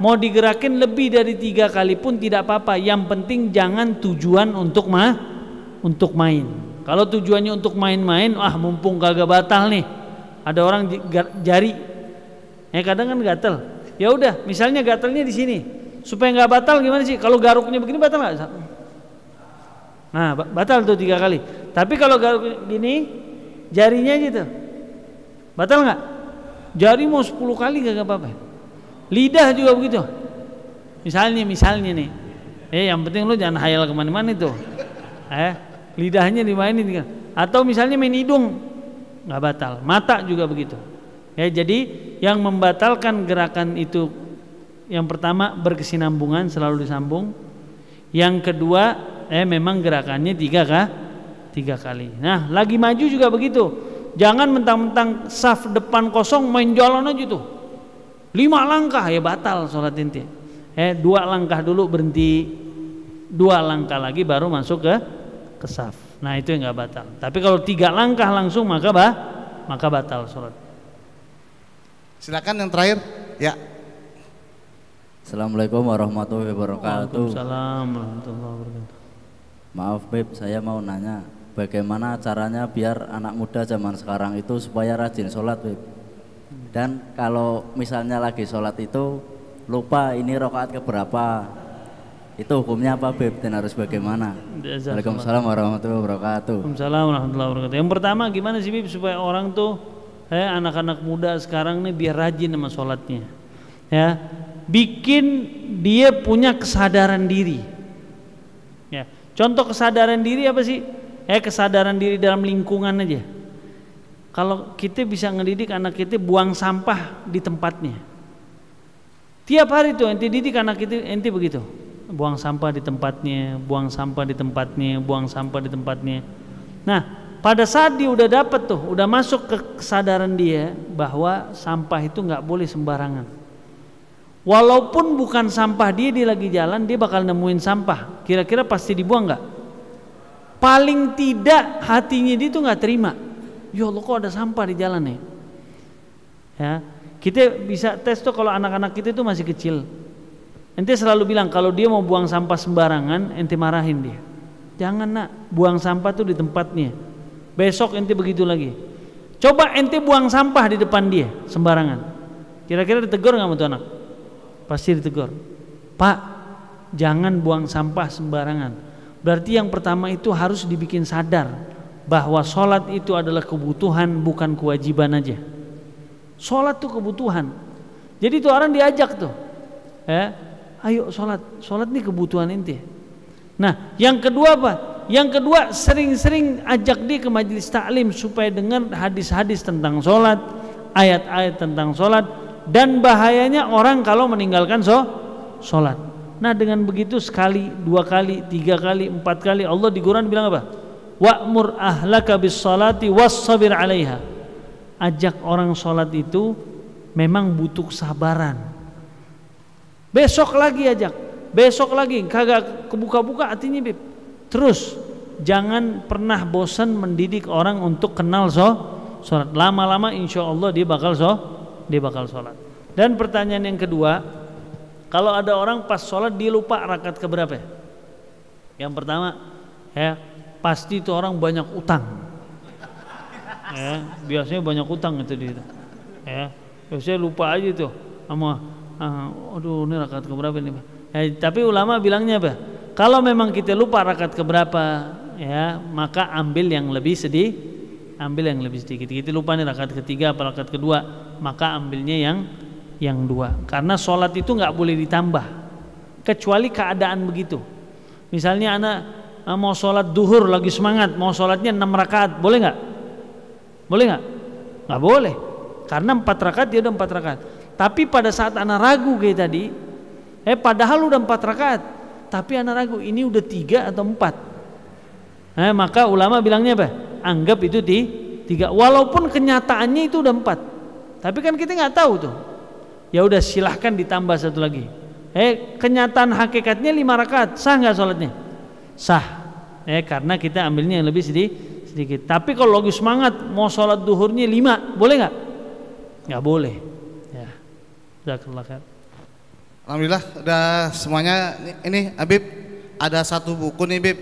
mau digerakin lebih dari 3 kali pun tidak apa-apa. Yang penting jangan tujuan untuk main. Kalau tujuannya untuk main-main, mumpung kagak batal nih. Ada orang jari, kadang kan gatel. Ya udah, misalnya gatelnya di sini, supaya nggak batal gimana sih? Kalau garuknya begini batal nggak? Nah, batal tuh 3 kali. Tapi kalau garuk gini, jarinya gitu, batal nggak? Jari mau 10 kali gak apa-apa. Lidah juga begitu. Misalnya nih, yang penting lu jangan hayal kemana-mana itu. Lidahnya dimainin. Atau misalnya main hidung, nggak batal. Mata juga begitu. Jadi yang membatalkan gerakan itu, yang pertama berkesinambungan, selalu disambung. Yang kedua, memang gerakannya 3 kali. Nah, lagi maju juga begitu. Jangan mentang-mentang saf depan kosong main jalan aja tuh. 5 langkah ya batal sholat inti. 2 langkah dulu berhenti, 2 langkah lagi baru masuk ke saf. Nah, itu yang nggak batal. Tapi kalau 3 langkah langsung maka batal sholat. Silakan yang terakhir. Ya. Assalamualaikum warahmatullahi wabarakatuh. Waalaikumsalam warahmatullahi wabarakatuh. Maaf Beb, saya mau nanya, bagaimana caranya biar anak muda zaman sekarang itu supaya rajin sholat Beb? Dan kalau misalnya lagi sholat itu lupa ini rakaat keberapa, itu hukumnya apa Beb dan harus bagaimana? Waalaikumsalam warahmatullahi wabarakatuh. Waalaikumsalam warahmatullahi wabarakatuh. Yang pertama gimana sih Beb supaya orang tuh anak-anak muda sekarang nih biar rajin sama sholatnya, ya, bikin dia punya kesadaran diri. Ya, contoh kesadaran diri apa sih? Kesadaran diri dalam lingkungan aja. Kalau kita bisa ngedidik anak kita buang sampah di tempatnya. Tiap hari tuh ente didik anak kita, ente begitu. Buang sampah di tempatnya, buang sampah di tempatnya, buang sampah di tempatnya. Nah, pada saat dia udah dapat tuh, udah masuk ke kesadaran dia bahwa sampah itu nggak boleh sembarangan. Walaupun bukan sampah dia lagi jalan, dia bakal nemuin sampah. Kira-kira pasti dibuang nggak? Paling tidak hatinya dia tuh nggak terima. Ya Allah, kok ada sampah di jalan nih? Ya, kita bisa tes tuh kalau anak-anak kita itu masih kecil. Ente selalu bilang kalau dia mau buang sampah sembarangan, ente marahin dia. Jangan nak, buang sampah tuh di tempatnya. Besok ente begitu lagi. Coba ente buang sampah di depan dia sembarangan. Kira-kira ditegur nggak sama tuh anak? Pasti ditegur. Pak, jangan buang sampah sembarangan. Berarti yang pertama itu harus dibikin sadar bahwa sholat itu adalah kebutuhan, bukan kewajiban aja. Sholat itu kebutuhan. Jadi tuh orang diajak tuh, ayo sholat ini kebutuhan ente. Nah, yang kedua apa? Yang kedua, sering-sering ajak dia ke majelis taklim supaya dengar hadis-hadis tentang sholat, ayat-ayat tentang sholat, dan bahayanya orang kalau meninggalkan sholat. Nah, dengan begitu sekali, 2 kali, 3 kali, 4 kali, Allah di Quran bilang apa? Wa'mur ahlaka bis salati wassabir 'alaiha. Ajak orang sholat itu memang butuh kesabaran. Besok lagi ajak, besok lagi, kagak kebuka-buka hatinya Bib. Terus jangan pernah bosan mendidik orang untuk kenal sholat. Lama-lama insya Allah dia bakal sholat. Dan pertanyaan yang kedua, kalau ada orang pas sholat dia lupa rakaat keberapa? Yang pertama, ya pasti itu orang banyak utang. Ya, biasanya banyak utang itu dia. Ya, biasanya lupa aja tuh sama aduh ini rakaat keberapa nih, Pak. Tapi ulama bilangnya apa? Kalau memang kita lupa rakaat keberapa, ya, maka ambil yang lebih sedikit. Kita lupa nih rakaat ketiga apa rakaat kedua, maka ambilnya yang dua. Karena sholat itu nggak boleh ditambah, kecuali keadaan begitu. Misalnya anak mau sholat duhur lagi semangat, mau sholatnya 6 rakaat, boleh nggak? Boleh nggak? Nggak boleh, karena 4 rakaat dia udah 4 rakaat. Tapi pada saat anak ragu kayak tadi, padahal udah 4 rakaat, tapi anak ragu ini udah 3 atau 4. Maka ulama bilangnya apa? Anggap itu 3, walaupun kenyataannya itu udah 4. Tapi kan kita nggak tahu tuh. Ya udah silahkan ditambah 1 lagi. Kenyataan hakikatnya 5 rakaat, sah nggak sholatnya? Sah. Karena kita ambilnya yang lebih sedikit. Tapi kalau lagi semangat mau sholat duhurnya 5, boleh nggak? Nggak boleh. Ya. Jazakallah khair. Alhamdulillah udah semuanya. Ini Habib ada 1 buku nih Bib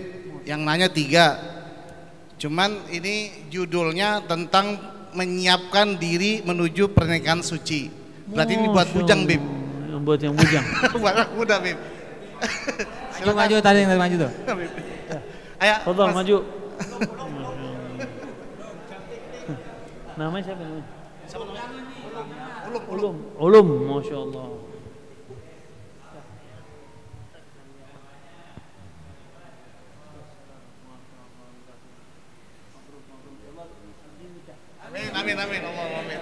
yang nanya 3. Cuman ini judulnya tentang menyiapkan diri menuju pernikahan suci. Berarti ini buat bujang Bib. Buat yang bujang. Buat anak muda Bib. Maju tadi yang maju tuh. Ayo. Fadhal maju. Namanya siapa namanya? Ulum, Masya Allah. Amin. Allah amin.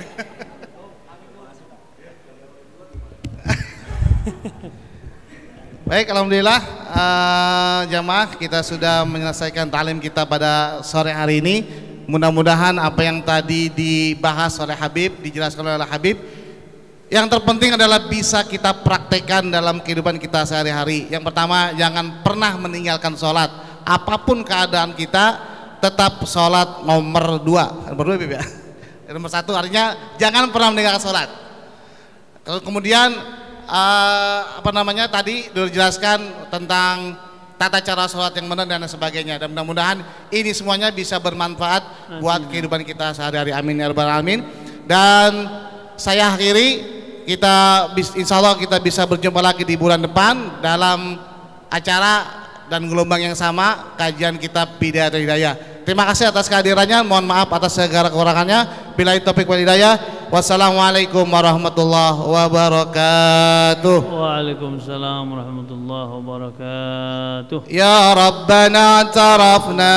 Baik, alhamdulillah jamaah kita sudah menyelesaikan ta'lim kita pada sore hari ini. Mudah-mudahan apa yang tadi dibahas oleh Habib, dijelaskan oleh Habib, yang terpenting adalah bisa kita praktekkan dalam kehidupan kita sehari-hari. Yang pertama, jangan pernah meninggalkan sholat. Apapun keadaan kita, tetap sholat nomor 2. Nomor 2 Habib ya. Nomor 1 artinya jangan pernah meninggalkan sholat. Kemudian tadi dijelaskan tentang tata cara sholat yang benar dan sebagainya. Dan mudah-mudahan ini semuanya bisa bermanfaat buat kehidupan kita sehari-hari. Amin ya rabbal alamin. Dan saya akhiri, insya Allah kita bisa berjumpa lagi di bulan depan dalam acara dan gelombang yang sama, kajian kitab Bidayah dan Hidayah. Terima kasih atas kehadirannya, mohon maaf atas segala kekurangannya. Billahi taufiq wal hidayah. Wassalamualaikum warahmatullahi wabarakatuh. Waalaikumsalam warahmatullahi wabarakatuh. Ya Rabbana tarafna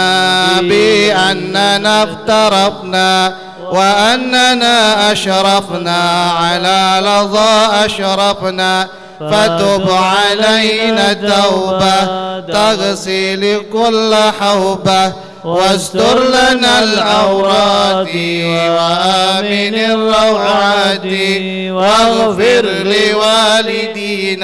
bi annana aftarafna wa annana ashrafna ala ladha ashrafna فتب علينا توبة تغسل كل حوبة واستر لنا العورات وآمن الروعات واغفر لوالدينا